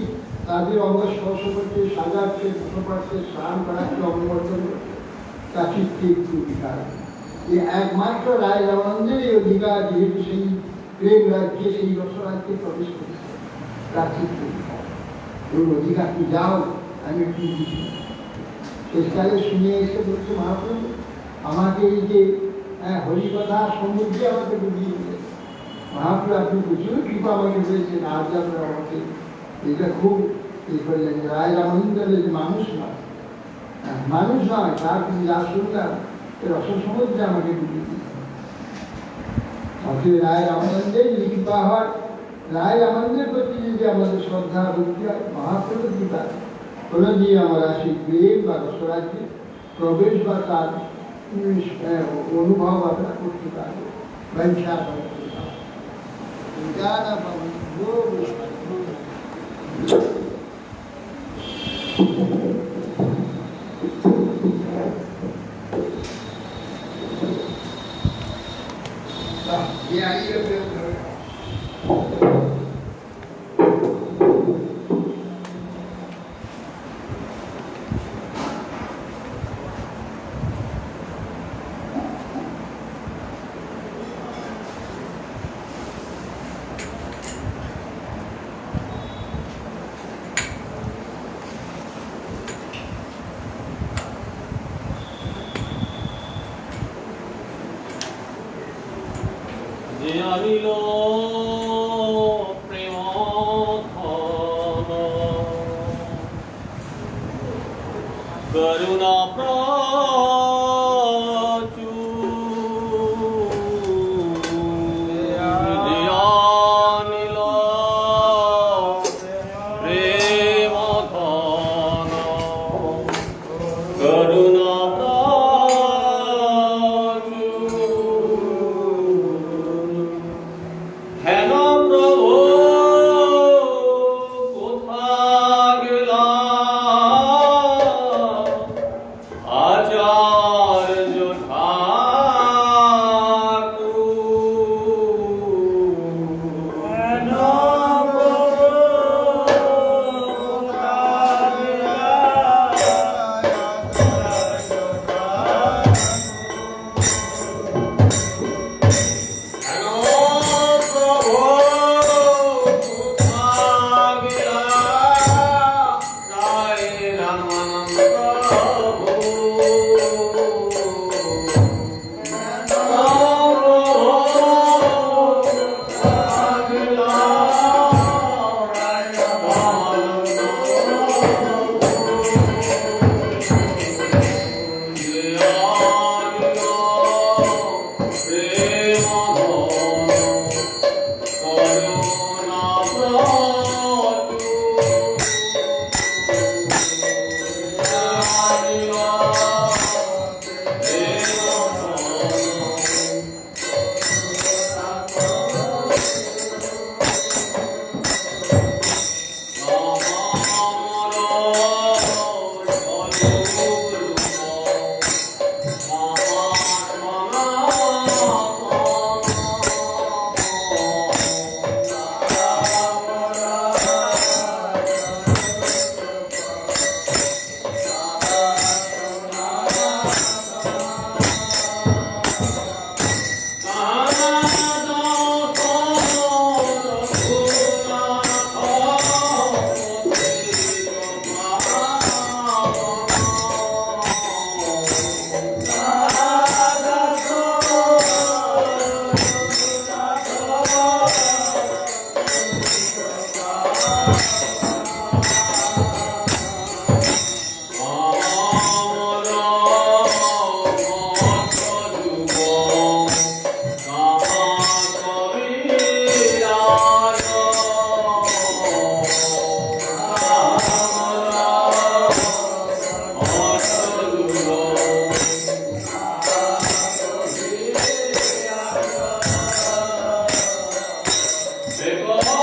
তাদের অঙ্গ স্পর্শ করতে, সাজাচ্ছে, ফটো পাচ্ছে, স্নান করাচ্ছে, অঙ্গবর্ধন তা চিত্তে একটু অধিকার। এই একমাত্র রায় রামানন্দের এই অধিকার, যেহেতু সেই প্রেম রাজ্যে, সেই রসরাজ্যে প্রবেশ করেছে, তার চিত্তে অধিকার। ওর অধিকার কি যাও, আমি একটু বুঝি। শেষকালে শুনে এসে বলছে মহাপ্রভু আমাকে এই যে হ্যাঁ, হরিকথা সমুদ্রে আমাকে ডুবিয়ে দিলেন। মহাপ্রভু আপনি প্রচুর কৃপা আমাকে পেয়েছেন, আজ আপনার আমাকে এটা খুব করলেন। রায় রামানন্দ মানুষ নয়, মানুষ নয়, তার কিন্তু যা শুনলাম রস সমুদ্রে আমাকে ডুবিয়ে দিলেন। রায় রামানন্দের কৃপা হয়, রায় রামানন্দের প্রতি যদি আমাদের শ্রদ্ধা ভক্তি হয়, মহাপ্রভুর কৃপা কোনোদিন আমরা সেই প্রেম বা রসরাজ্যে প্রবেশ বা তার অনুভব আমরা করতে পারবো। ব্যবসা করতে পারবো। যে আনিল প্রেম করুণা Because